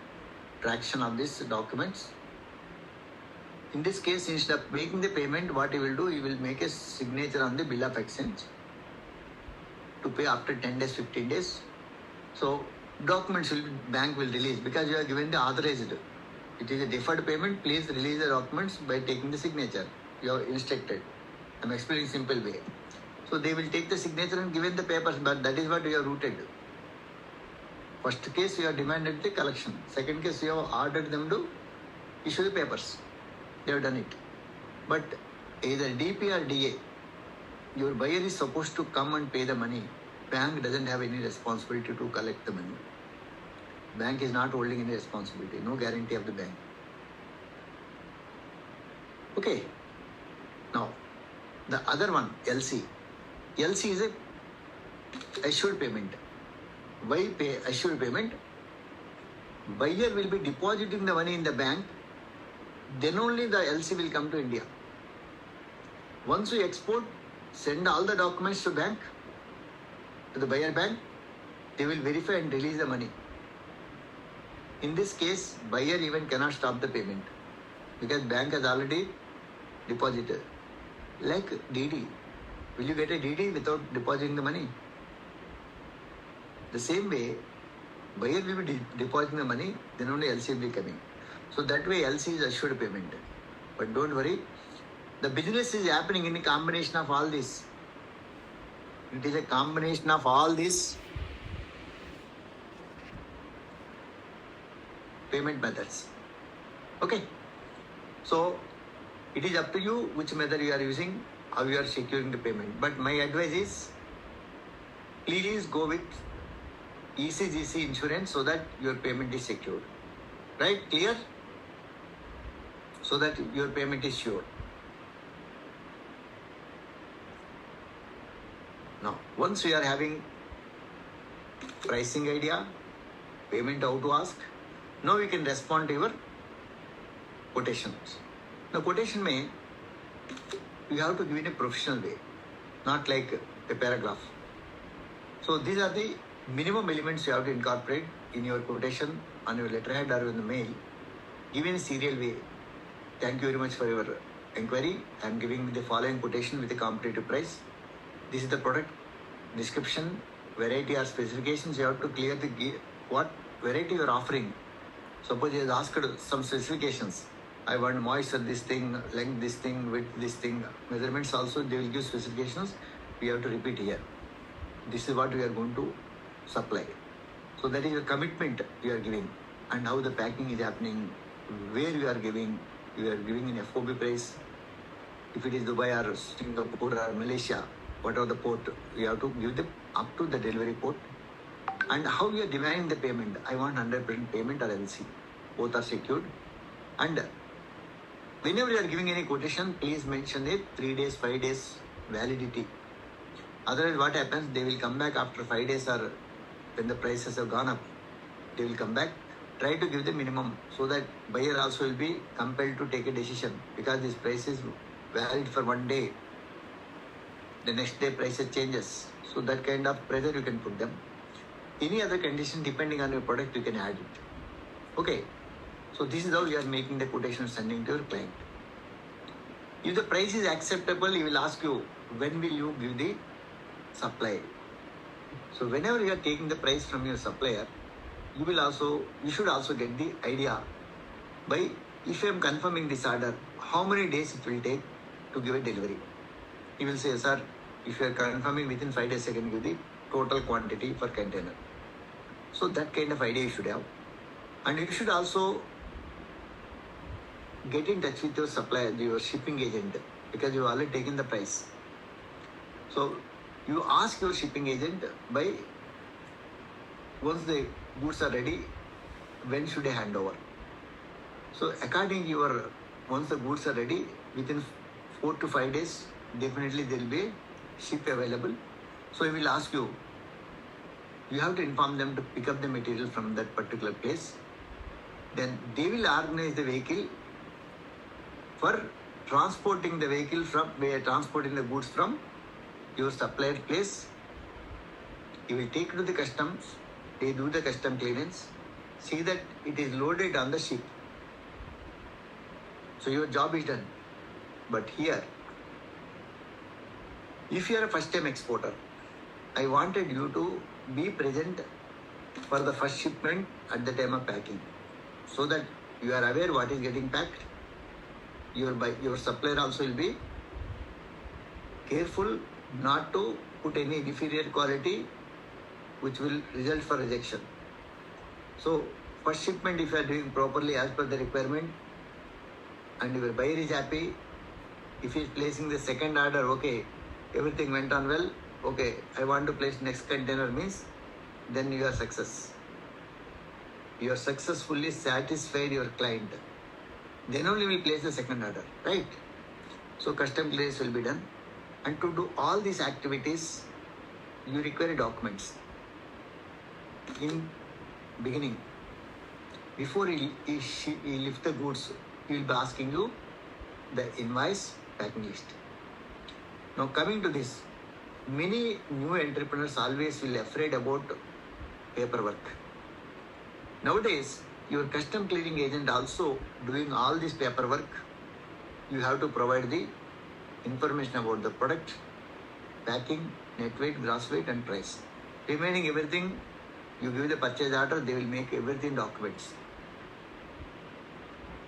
traction of these documents. In this case, instead of making the payment, what you will do, you will make a signature on the bill of exchange to pay after 10 days, 15 days. So documents bank will release, because you are given the authorized. It is a deferred payment. Please release the documents by taking the signature. You are instructed. I am explaining simple way. So they will take the signature and given the papers, but that is what you are routed. First case you have demanded the collection. Second case you have ordered them to issue the papers. They have done it. But either DP or DA, your buyer is supposed to come and pay the money. Bank doesn't have any responsibility to collect the money. Bank is not holding any responsibility. No guarantee of the bank. Okay. Now, the other one, LC. LC is a assured payment. Why pay assured payment? Buyer will be depositing the money in the bank. Then only the LC will come to India. Once you export, send all the documents to bank, to the buyer bank. They will verify and release the money. In this case, buyer even cannot stop the payment because bank has already deposited. Like DD, will you get a DD without depositing the money? The same way, buyer will be depositing the money, then only LC will be coming. So that way LC is assured payment. But don't worry, the business is happening in a combination of all this. It is a combination of all these payment methods. Okay. So it is up to you which method you are using, how you are securing the payment. But my advice is, please go with ECGC insurance so that your payment is secured. Right? Clear? So that your payment is sure. Now, once we are having pricing idea, payment how to ask, now we can respond to your quotations. Now, quotation may, you have to give in a professional way, not like a paragraph. So, these are the minimum elements you have to incorporate in your quotation, on your letterhead or in the mail. Give in a serial way. Thank you very much for your inquiry. I am giving the following quotation with a competitive price. This is the product description, variety or specifications. You have to clear the what variety you are offering. Suppose you have asked some specifications. I want moisture this thing, length this thing, width this thing, measurements also they will give specifications. We have to repeat here. This is what we are going to supply. So that is your commitment you are giving, and how the packing is happening, where you are giving in FOB price. If it is Dubai or Singapore or Malaysia, whatever the port, you have to give them up to the delivery port. And how you are demanding the payment. I want 100% payment or LC. Both are secured. And whenever you are giving any quotation, please mention it 3 days, 5 days validity. Otherwise, what happens? They will come back after 5 days or when the prices have gone up. They will come back. Try to give the minimum so that buyer also will be compelled to take a decision, because this price is valid for 1 day. The next day prices changes. So that kind of pressure you can put them. Any other condition depending on your product, you can add it. Okay. So this is how you are making the quotation sending to your client. If the price is acceptable, he will ask you, when will you give the supply? So whenever you are taking the price from your supplier, you should also get the idea by, if I am confirming this order, how many days it will take to give a delivery. He will say, sir, if you are confirming within 5 days, I can give the total quantity per container. So that kind of idea you should have. And you should also get in touch with your supplier, your shipping agent, because you have already taken the price. So you ask your shipping agent by, once the goods are ready, when should I hand over? So according to your, once the goods are ready, within 4 to 5 days, definitely there will be a ship available. So he will ask you, you have to inform them to pick up the material from that particular place. Then they will organize the vehicle for transporting the vehicle from, transporting the goods from your supplier place. You will take it to the customs. They do the custom clearance. See that it is loaded on the ship. So your job is done. But here, if you are a first time exporter, I wanted you to be present for the first shipment at the time of packing, so that you are aware what is getting packed. Your supplier also will be careful not to put any inferior quality which will result for rejection. So first shipment, if you are doing properly as per the requirement and your buyer is happy, if he is placing the second order, okay, everything went on well, okay, I want to place next container, means then you are success. You are successfully satisfied your client. Then only will place the second order, right? So custom clearance will be done. And to do all these activities, you require documents. In beginning, before he lift the goods, he will be asking you the invoice, packing list. Now coming to this, many new entrepreneurs always will afraid about paperwork. Nowadays, your custom clearing agent also doing all this paperwork. You have to provide the information about the product, packing, net weight, gross weight and price. Remaining everything, you give the purchase order, they will make everything documents.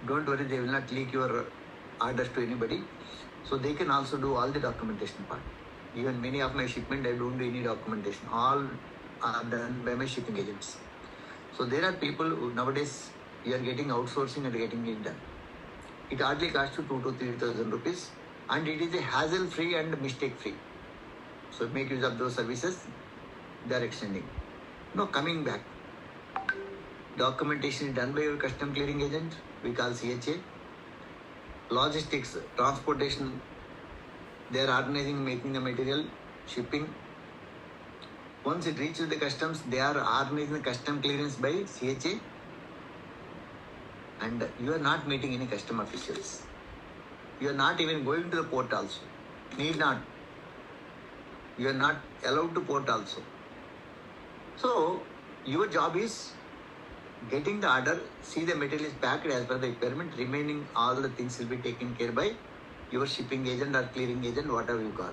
Don't worry, they will not leak your orders to anybody. So they can also do all the documentation part. Even many of my shipment, I don't do any documentation. All are done by my shipping agents. So there are people who nowadays you are getting outsourcing and getting it done. It hardly costs you 2,000 to 3,000 rupees, and it is a hassle-free and mistake-free. So make use of those services. They are extending. Now coming back, documentation is done by your custom clearing agent. We call CHA. Logistics, transportation, they are organizing, making the material, shipping. Once it reaches the customs, they are organizing the custom clearance by CHA. And you are not meeting any custom officials. You are not even going to the port also. Need not. You are not allowed to port also. So your job is getting the order, see the material is packed as per the requirement, remaining all the things will be taken care by your shipping agent or clearing agent, whatever you call.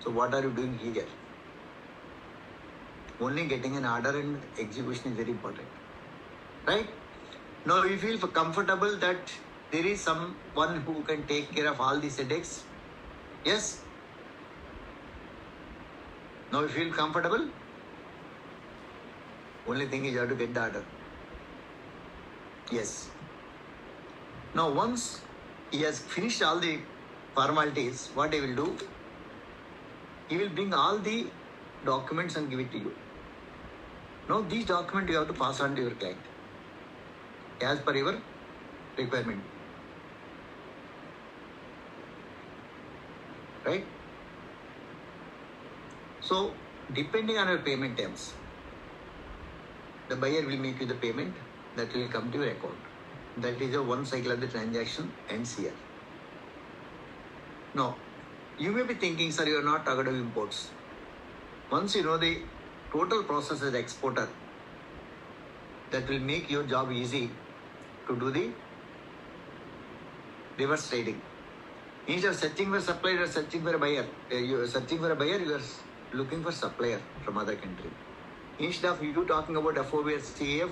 So what are you doing here? Only getting an order and execution is very important. Right? Now you feel comfortable that there is someone who can take care of all these headaches. Yes? Now you feel comfortable? Only thing is you have to get the order. Yes. Now once he has finished all the formalities, what he will do? He will bring all the documents and give it to you. Now these documents you have to pass on to your client as per your requirement. Right? So depending on your payment terms, the buyer will make you the payment that will come to your account. That is a one cycle of the transaction ends here. Now, you may be thinking, sir, you are not talking about imports. Once you know the total process as exporter, that will make your job easy to do the reverse trading. Instead of searching for supplier, you are searching for a buyer. You are searching for a buyer, you are looking for supplier from other country. Instead of you talking about FOB or CAF,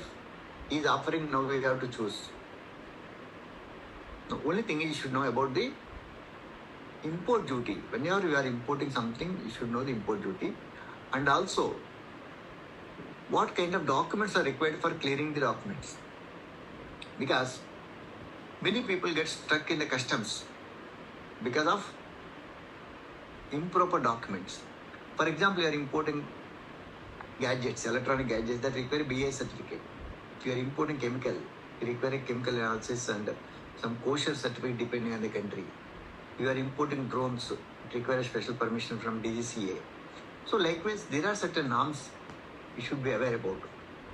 he is offering, now we have to choose. The only thing is you should know about the import duty. Whenever you are importing something, you should know the import duty. And also, what kind of documents are required for clearing the documents. Because many people get stuck in the customs because of improper documents. For example, you are importing gadgets, electronic gadgets that require BI certificate. If you are importing chemical, you require a chemical analysis and some kosher certificate depending on the country. You are importing drones, it requires special permission from DGCA. So likewise, there are certain norms you should be aware about.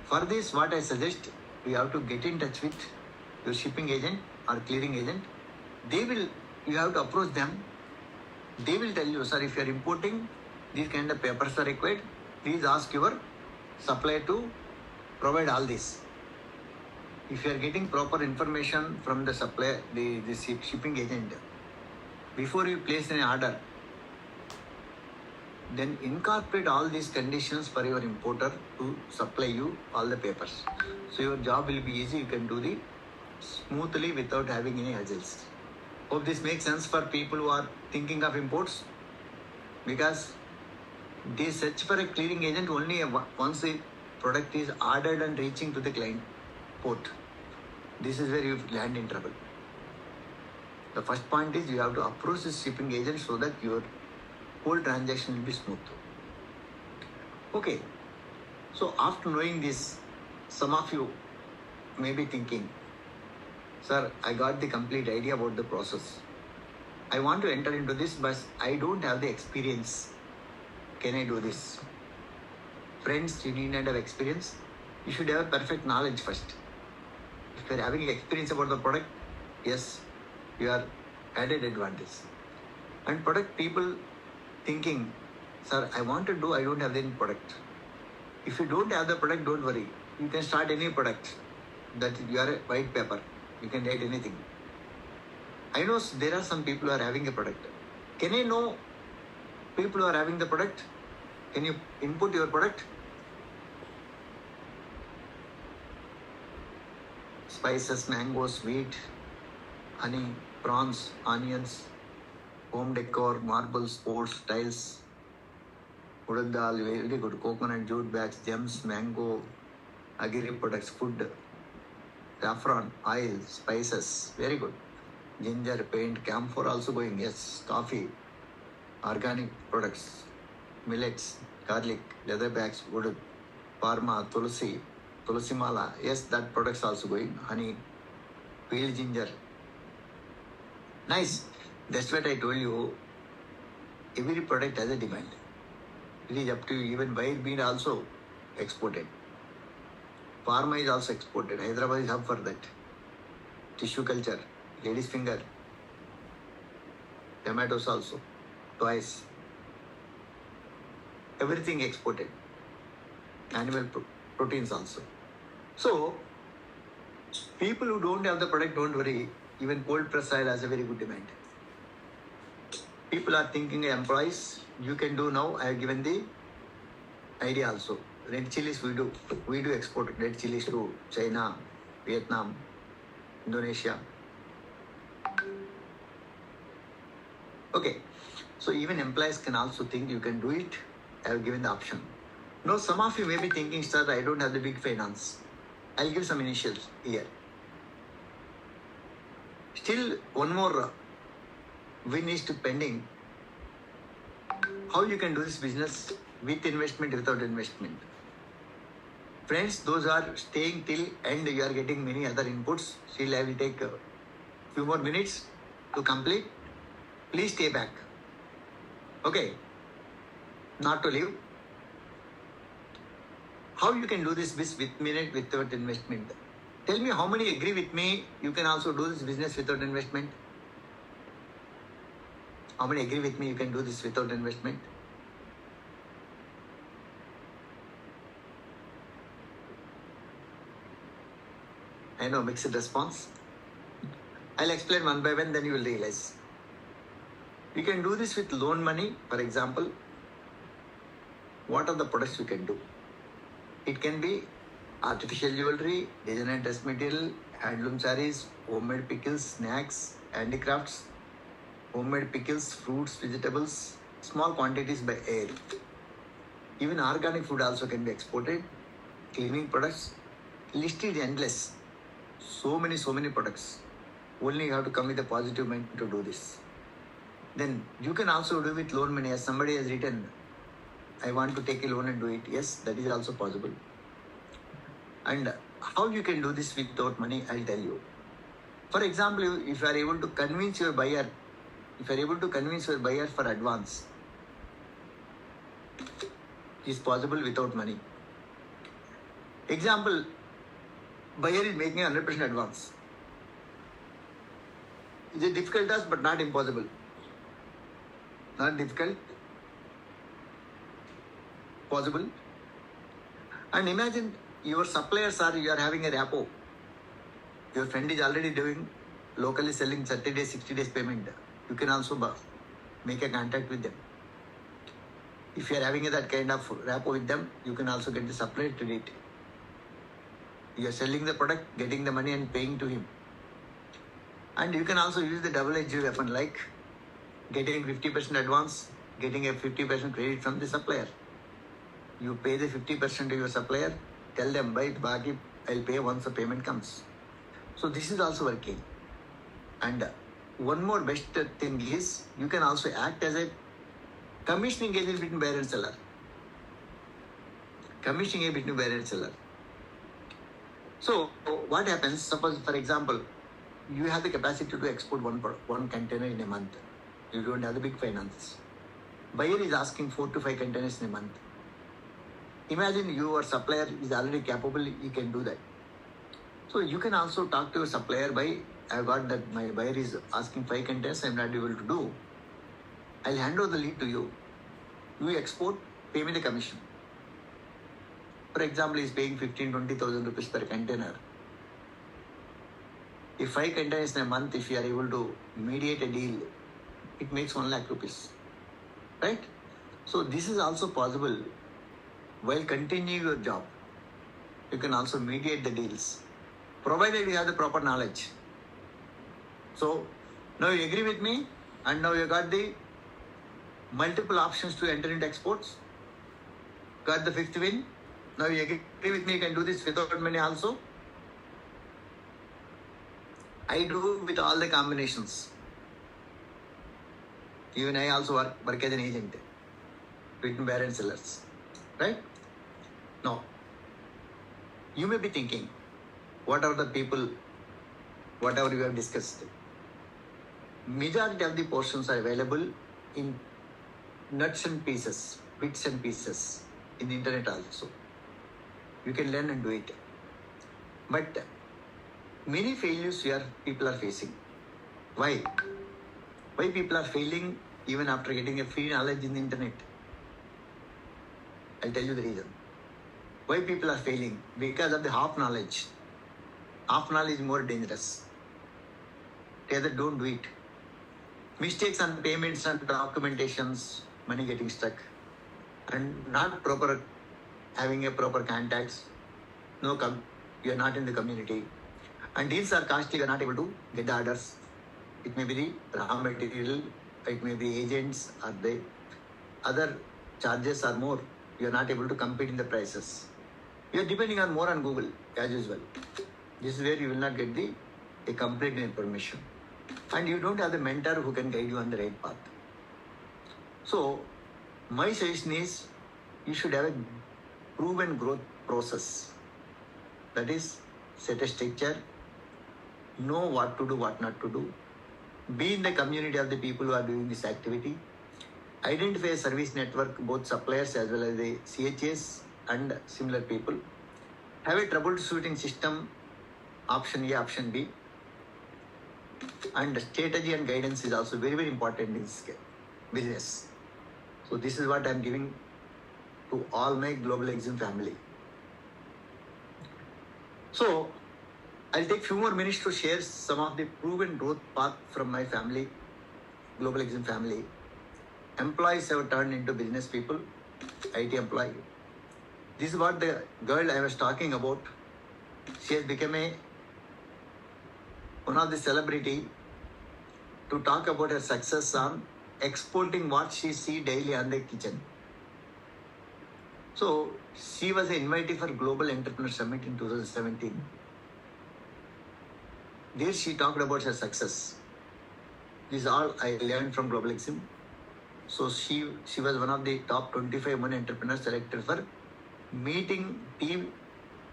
For this, what I suggest, you have to get in touch with your shipping agent or clearing agent. You have to approach them. They will tell you, sir, if you are importing, these kind of papers are required. Please ask your supplier to provide all this. If you are getting proper information from the supplier, the shipping agent, before you place an order, then incorporate all these conditions for your importer to supply you all the papers. So your job will be easy. You can do the smoothly without having any hassles. Hope this makes sense for people who are thinking of imports, because they search for a clearing agent only once the product is ordered and reaching to the client port. This is where you land in trouble. The first point is you have to approach the shipping agent so that your whole transaction will be smooth. Okay, so after knowing this, some of you may be thinking, sir, I got the complete idea about the process. I want to enter into this, but I don't have the experience. Can I do this? Friends, you need not have experience. You should have perfect knowledge first. If you are having experience about the product, yes, you are added advantage. And product people thinking, sir, I want to do, I don't have any product. If you don't have the product, don't worry. You can start any product. That you are a white paper. You can write anything. I know there are some people who are having a product. Can I know people who are having the product? Can you input your product? Spices, mangoes, wheat, honey, prawns, onions, home decor, marbles, sports, tiles, urad dal, very good, coconut, jute bags, gems, mango, agri products, food, saffron, oil, spices, very good. Ginger, paint, camphor also going, yes, coffee, organic products, millets, garlic, leather bags, wood, parma, tulsi mala, yes, that products also going, honey, peeled ginger. Nice. That's what I told you. Every product has a demand. It is up to you. Even white bean also exported. Pharma is also exported. Hyderabad is hub for that. Tissue culture, ladies finger, tomatoes also, twice. Everything exported. Animal proteins also. So, people who don't have the product, don't worry. Even cold press oil has a very good demand. People are thinking employees, you can do now. I have given the idea also. Red chilies we do. We do export red chilies to China, Vietnam, Indonesia. Okay. So even employees can also think you can do it. I have given the option. Now some of you may be thinking, sir, I don't have the big finance. I'll give some initials here. Still one more win is pending. How you can do this business with investment, without investment. Friends, those are staying till end, you are getting many other inputs. Still I will take a few more minutes to complete. Please stay back. Okay. Not to leave. How you can do this with minute without investment? Tell me how many agree with me you can also do this business without investment? How many agree with me you can do this without investment? I know, mixed response. I'll explain one by one, then you will realize. You can do this with loan money, for example. What are the products you can do? It can be artificial jewelry, design and dress material, handloom sarees, homemade pickles, snacks, handicrafts, homemade pickles, fruits, vegetables, small quantities by air. Even organic food also can be exported. Cleaning products, list is endless. So many products. Only you have to come with a positive mind to do this. Then you can also do with loan money. As somebody has written, I want to take a loan and do it. Yes, that is also possible. And how you can do this without money, I'll tell you. For example, if you are able to convince your buyer, for advance, it is possible without money. Example, buyer is making 100% advance. It's a difficult task, but not impossible. Not difficult, possible. And imagine your suppliers you are having a rapport. Your friend is already doing locally selling 30 days, 60 days payment. You can also make a contact with them. If you are having that kind of rapport with them, you can also get the supplier credit. You are selling the product, getting the money and paying to him. And you can also use the double-edged weapon, like getting 50% advance, getting a 50% credit from the supplier. You pay the 50% to your supplier, tell them, buy it, baki, I'll pay once the payment comes. So this is also working. And one more best thing is, you can also act as a commissioning agent between buyer and seller. So what happens, suppose for example, you have the capacity to export one container in a month. You don't have the big finances. Buyer is asking 4 to 5 containers in a month. Imagine your supplier is already capable, he can do that. So you can also talk to your supplier I've got that my buyer is asking 5 containers, I'm not able to do. I'll hand over the lead to you. You export, pay me the commission. For example, he's paying 15,000-20,000 rupees per container. If 5 containers in a month, if you are able to mediate a deal, it makes 1 lakh rupees. Right? So this is also possible while continuing your job. You can also mediate the deals, provided you have the proper knowledge. So now you agree with me, and now you got the multiple options to enter into exports. Got the 5th win. Now you agree with me, you can do this without money also. I do with all the combinations. Even I also work as an agent between buyer and sellers. Right? Now, you may be thinking, what are the people, whatever you have discussed, majority of the portions are available in nuts and pieces, bits and pieces in the internet also. You can learn and do it. But many failures here people are facing. Why? Why people are failing even after getting a free knowledge in the internet? I'll tell you the reason. Why people are failing? Because of the half knowledge. Half knowledge is more dangerous. Rather, don't do it. Mistakes on payments and documentations, money getting stuck, and not proper having a proper contacts. You are not in the community, and deals are costly. You are not able to get the orders. It may be the raw material, it may be agents, or the other charges are more. You are not able to compete in the prices. You are depending on more on Google as usual. This is where you will not get a complete information, and you don't have the mentor who can guide you on the right path. So my suggestion is you should have a proven growth process. That is, set a structure, know what to do, what not to do, be in the community of the people who are doing this activity, identify a service network, both suppliers as well as the CHAs and similar people, have a troubleshooting system, option A, option B, and strategy and guidance is also very, very important in this business. So this is what I am giving to all my Global Exim family. So I'll take few more minutes to share some of the proven growth path from my family, Global Exim family. Employees have turned into business people, IT employee. This is what the girl I was talking about. She has become one of the celebrity to talk about her success on exporting what she see daily on the kitchen. So she was an invitee for Global Entrepreneur Summit in 2017. There she talked about her success. This is all I learned from Global Exim. So she was one of the top 25 women entrepreneurs selected for meeting tea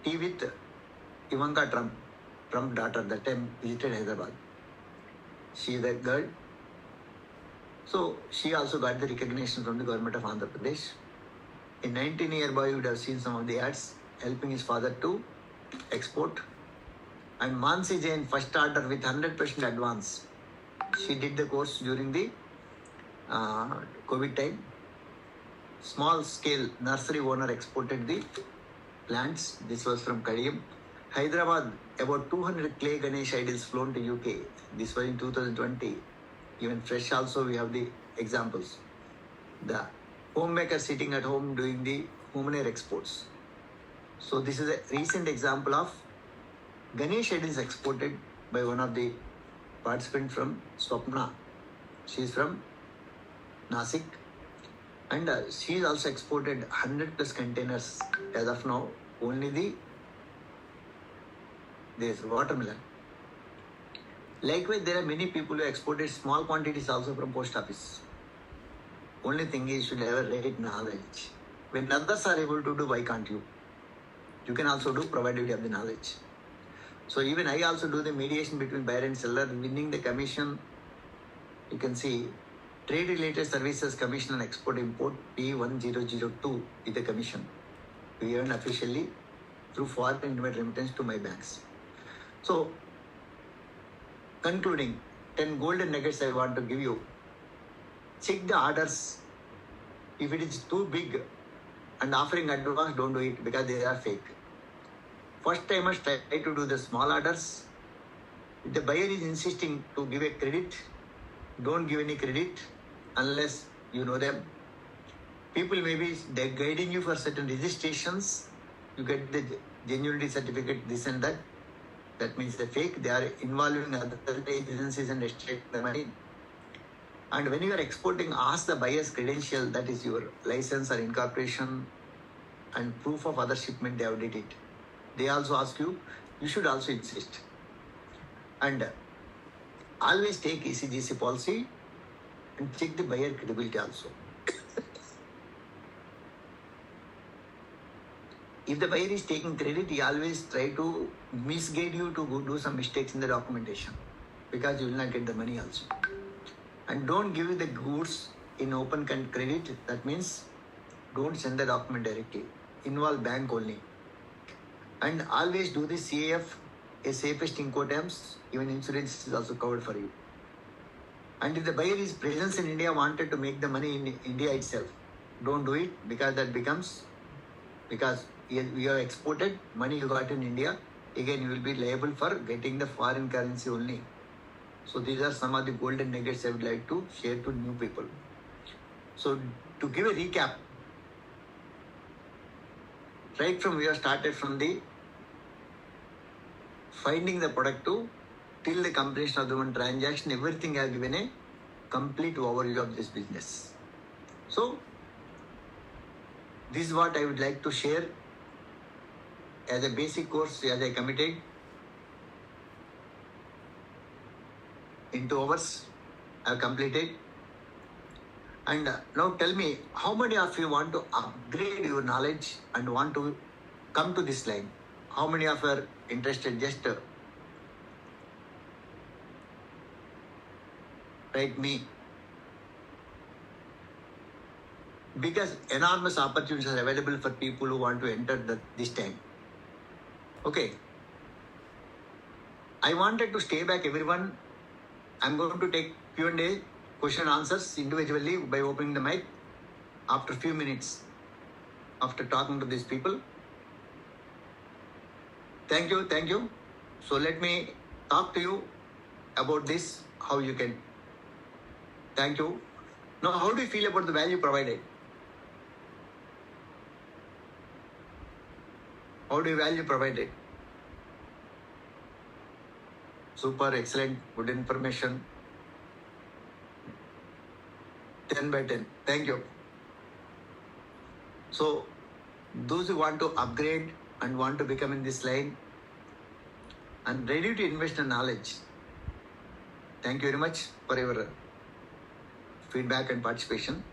with Ivanka Trump daughter, that time visited Hyderabad. She is that girl. So she also got the recognition from the government of Andhra Pradesh. A 19-year boy would have seen some of the ads helping his father to export. And Mansi Jain, first order with 100% advance. She did the course during the COVID time. Small scale nursery owner exported the plants. This was from Kadiyam. Hyderabad, about 200 clay Ganesh idols flown to UK. This was in 2020. Even fresh also we have the examples. The homemaker sitting at home doing the homeware exports. So this is a recent example of Ganesh idols exported by one of the participants from Swapna. She is from Nasik, and she is also exported 100 plus containers as of now. Only there is watermelon. Likewise, there are many people who exported small quantities also from post office. Only thing is, you should have a right knowledge. When others are able to do, why can't you? You can also do, provided you have the knowledge. So even I also do the mediation between buyer and seller, winning the commission. You can see trade related services commission and export import P1002 is the commission. We earn officially through foreign inward remittance to my banks. So concluding, 10 golden nuggets I want to give you. Check the orders If it is too big and offering advance, don't do it because they are fake. First timers try to do the small orders. If the buyer is insisting to give a credit, don't give any credit unless you know them. People may be guiding you for certain registrations. You get the genuinity certificate, this and that. That means the fake. They are involving other agencies and extract the money. And when you are exporting, ask the buyer's credential, that is your license or incorporation and proof of other shipment they have did it. They also ask you, you should also insist. And always take ECGC policy and check the buyer credibility also. If the buyer is taking credit, he always try to misguide you to do some mistakes in the documentation because you will not get the money also. And don't give the goods in open credit. That means don't send the document directly. Involve bank only. And always do the CAF, a safest Incoterms. Even insurance is also covered for you. And if the buyer is presence in India, wanted to make the money in India itself, don't do it because that becomes, because you have exported money you got in India, again you will be liable for getting the foreign currency only. So these are some of the golden nuggets I would like to share to new people. So to give a recap, right from we have started from the finding the product to till the completion of the one transaction, everything I have given a complete overview of this business. So this is what I would like to share as a basic course, as I committed. In 2 hours, I have completed. And now tell me, how many of you want to upgrade your knowledge and want to come to this line? How many of you are interested? Just write me. Because enormous opportunities are available for people who want to enter this time. Okay. I wanted to stay back everyone. I'm going to take Q&A, question answers individually by opening the mic after a few minutes after talking to these people. Thank you, thank you. So let me talk to you about this, how you can. Thank you. Now, how do you feel about the value provided? How do you value provided? Super, excellent, good information. 10 by 10. Thank you. So, those who want to upgrade and want to become in this line and ready to invest in knowledge, thank you very much for your feedback and participation.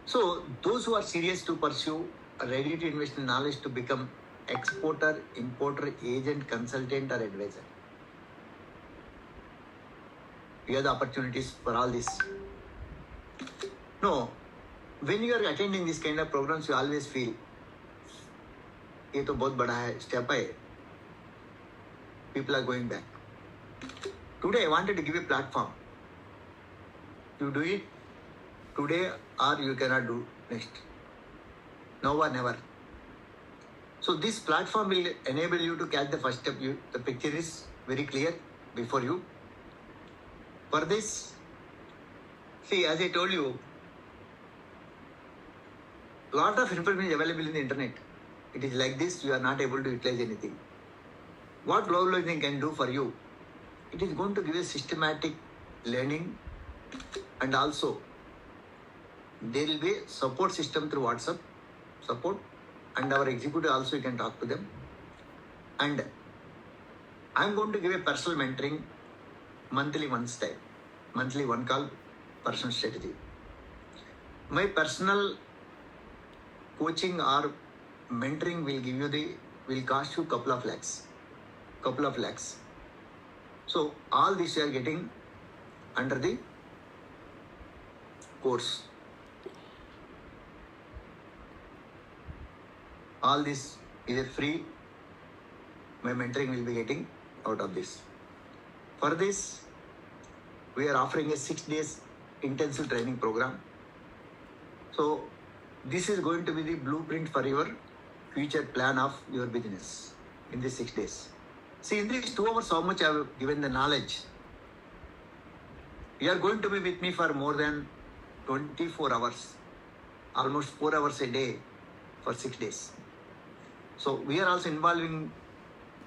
So, those who are serious to pursue, ready to invest in knowledge to become exporter, importer, agent, consultant or advisor. You have the opportunities for all this. No, when you are attending this kind of programs, you always feel, ये तो बहुत बड़ा है, step है. People are going back. Today I wanted to give a platform. You do it today or you cannot do next. Now or never. So this platform will enable you to catch the first step. The picture is very clear before you. For this, see, as I told you, lot of information is available in the internet. It is like this, you are not able to utilize anything. What global learning can do for you? It is going to give a systematic learning, and also there will be a support system through WhatsApp support, and our executive also you can talk to them. And I am going to give a personal mentoring monthly once time, monthly one call, personal strategy. My personal coaching or mentoring will cost you couple of lakhs. So all this you are getting under the course. All this is free. My mentoring will be getting out of this. For this, we are offering a 6 days intensive training program. So this is going to be the blueprint for your future plan of your business in these 6 days. See, in these 2 hours, how much I have given the knowledge. You are going to be with me for more than 24 hours, almost 4 hours a day for 6 days. So we are also involving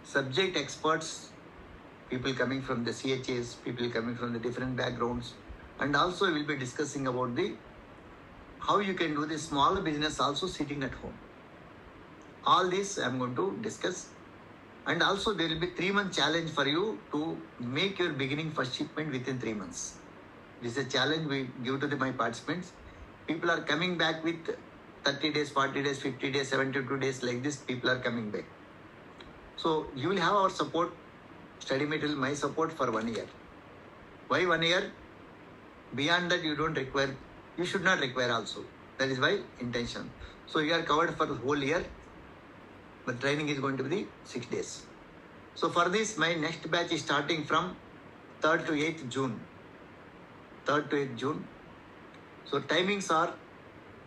subject experts, people coming from the CHAs, people coming from the different backgrounds, and also we will be discussing about the how you can do the small business also sitting at home. All this I am going to discuss. And also there will be 3-month challenge for you to make your beginning first shipment within 3 months. This is a challenge we give to my participants. People are coming back with 30 days, 40 days, 50 days, 72 days, like this people are coming back. So you will have our support, study material, my support for 1 year. Why 1 year? Beyond that you don't require, you should not require also. That is why intention. So you are covered for the whole year, but training is going to be the 6 days. So for this, my next batch is starting from 3rd to 8th June. 3rd to 8th June. So timings are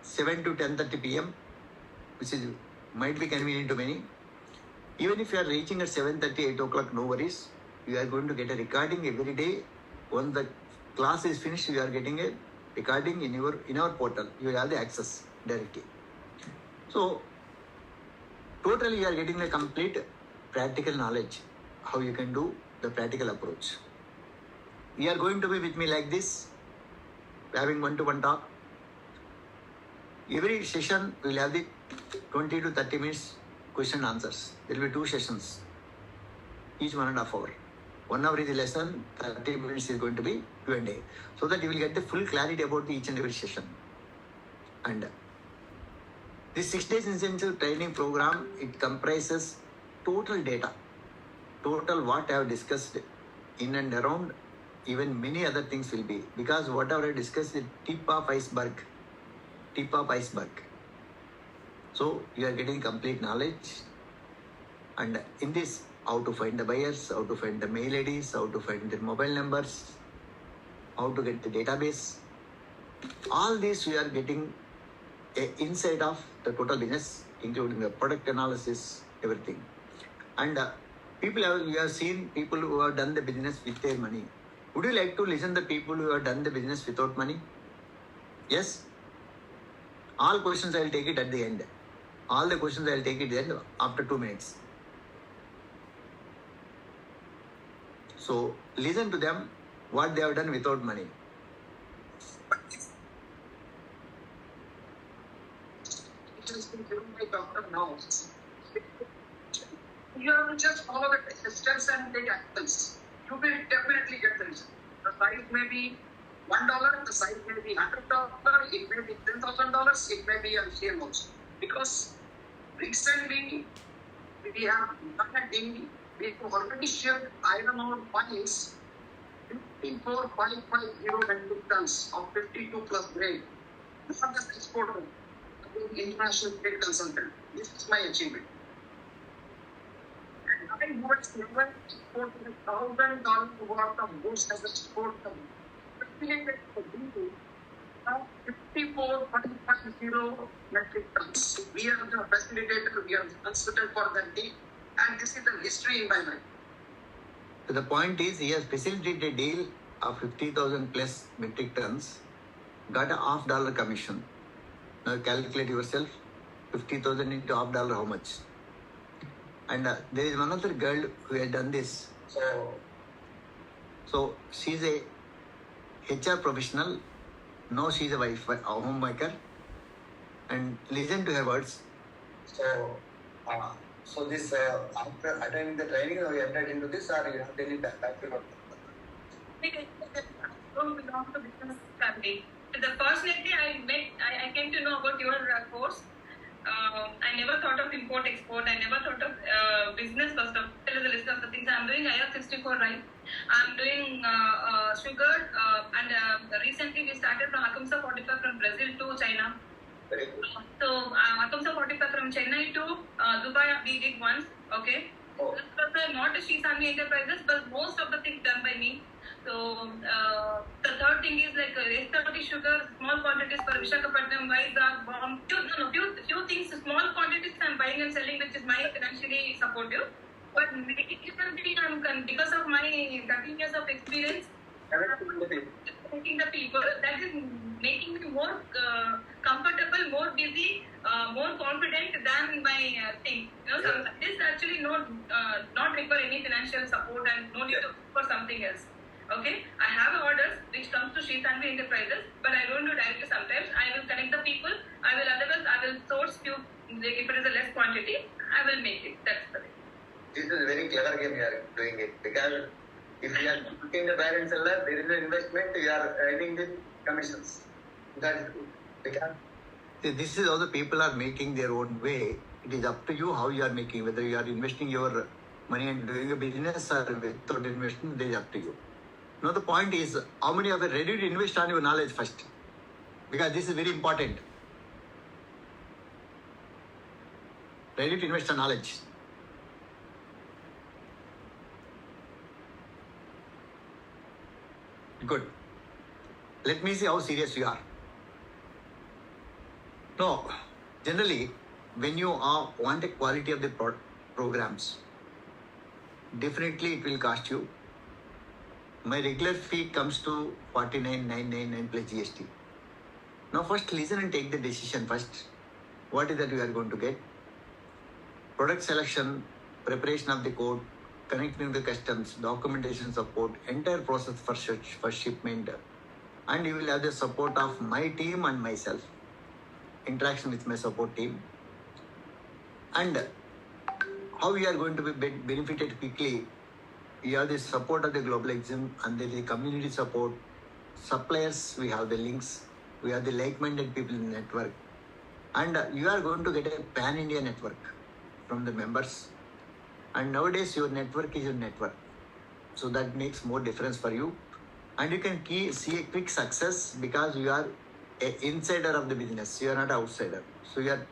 7 to 10:30 p.m., which is might be convenient to many. Even if you are reaching at 7:30, 8 o'clock, no worries. You are going to get a recording every day. Once the class is finished, you are getting a recording in our portal. You will have the access directly. So totally you are getting the complete practical knowledge, how you can do the practical approach. You are going to be with me like this, having one-to-one talk. Every session will have the 20 to 30 minutes question and answers. There will be 2 sessions, each 1.5 hours. 1 hour is the lesson, 30 minutes is going to be Q&A, so that you will get the full clarity about each and every session. And this 6 days intensive training program, it comprises total data, total what I have discussed in and around, even many other things will be, because whatever I discussed is tip of iceberg. So you are getting complete knowledge, and in this, how to find the buyers, how to find the mail IDs, how to find their mobile numbers, how to get the database. All this we are getting a insight of the total business, including the product analysis, everything. And we have seen people who have done the business with their money. Would you like to listen to the people who have done the business without money? Yes? All questions I will take it at the end. All the questions I will take it at the end after 2 minutes. So listen to them, what they have done without money. It has been given by Dr. Now. You have to just follow the steps and take actions. You will definitely get the result. The size may be $1, the size may be $100, it may be $10,000, it may be a same also. Because recently we have done a deal, we have already shipped iron ore mines 54,550 metric tons of 52 plus grade. Not just exporter, international trade consultant. This is my achievement. And I was never exported $1,000 worth of goods as a export company. Facilitated for people now 54,550 metric tons. We are the facilitator, we are the consultant for that deal, and this is the history in my mind. So the point is, he has facilitated a deal of 50,000 plus metric tons, got a $0.5 commission. Now calculate yourself, 50,000 into $0.5, how much? And there is one other girl who has done this. So she is a HR professional. Now she is a wife, a homemaker. And listen to her words. So this after attending the training, you entered into this, or you have any background? I don't belong to business family. Personally, I came to know about your course. I never thought of import-export. I never thought of business first of all. Tell the list of the things I'm doing. IR64, right? I'm doing sugar, and recently we started from Akamsa 45 from Brazil to China. Very good. So Akamsa 45 from Chennai to Dubai we did once. Okay. Oh. This was not a Shisami Enterprises, but most of the things done by me. So the third thing is like S30 sugar, small quantities for Visakhapatnam, Vizag, bomb. Few things, small quantities I'm buying and selling, which is my financially supportive. But majorly, because of my 13 years of experience, making the people, that is making me more comfortable, more busy, more confident than my thing. This actually not require any financial support and no need to for something else. Okay, I have orders which comes to Sri Tanvi Enterprises, but I don't do directly sometimes. I will connect the people. Otherwise I will source few. If it is a less quantity, I will make it. That's the way. This is a very clever game you are doing it, because if you are putting the buyer and seller, there is an investment, you are earning the commissions. That because this is how the people are making their own way. It is up to you how you are making, whether you are investing your money and doing a business or without investment, it is up to you. Now the point is, how many are ready to invest on your knowledge first? Because this is very important. Ready to invest on knowledge. Good. Let me see how serious you are. No, generally, when you want a quality of the programs, definitely it will cost you. My regular fee comes to 49,999 plus GST. Now first listen and take the decision first. What is that you are going to get? Product selection, preparation of the code, connecting the customs, documentation support, entire process for search, for shipment, and you will have the support of my team and myself, interaction with my support team, and how we are going to be benefited quickly. You have the support of the global exam, and there is the community support, suppliers, we have the links, we have the like-minded people in the network, and you are going to get a pan-India network from the members. And nowadays your network is your network, so that makes more difference for you, and you can see a quick success because you are an insider of the business, you are not an outsider. So you are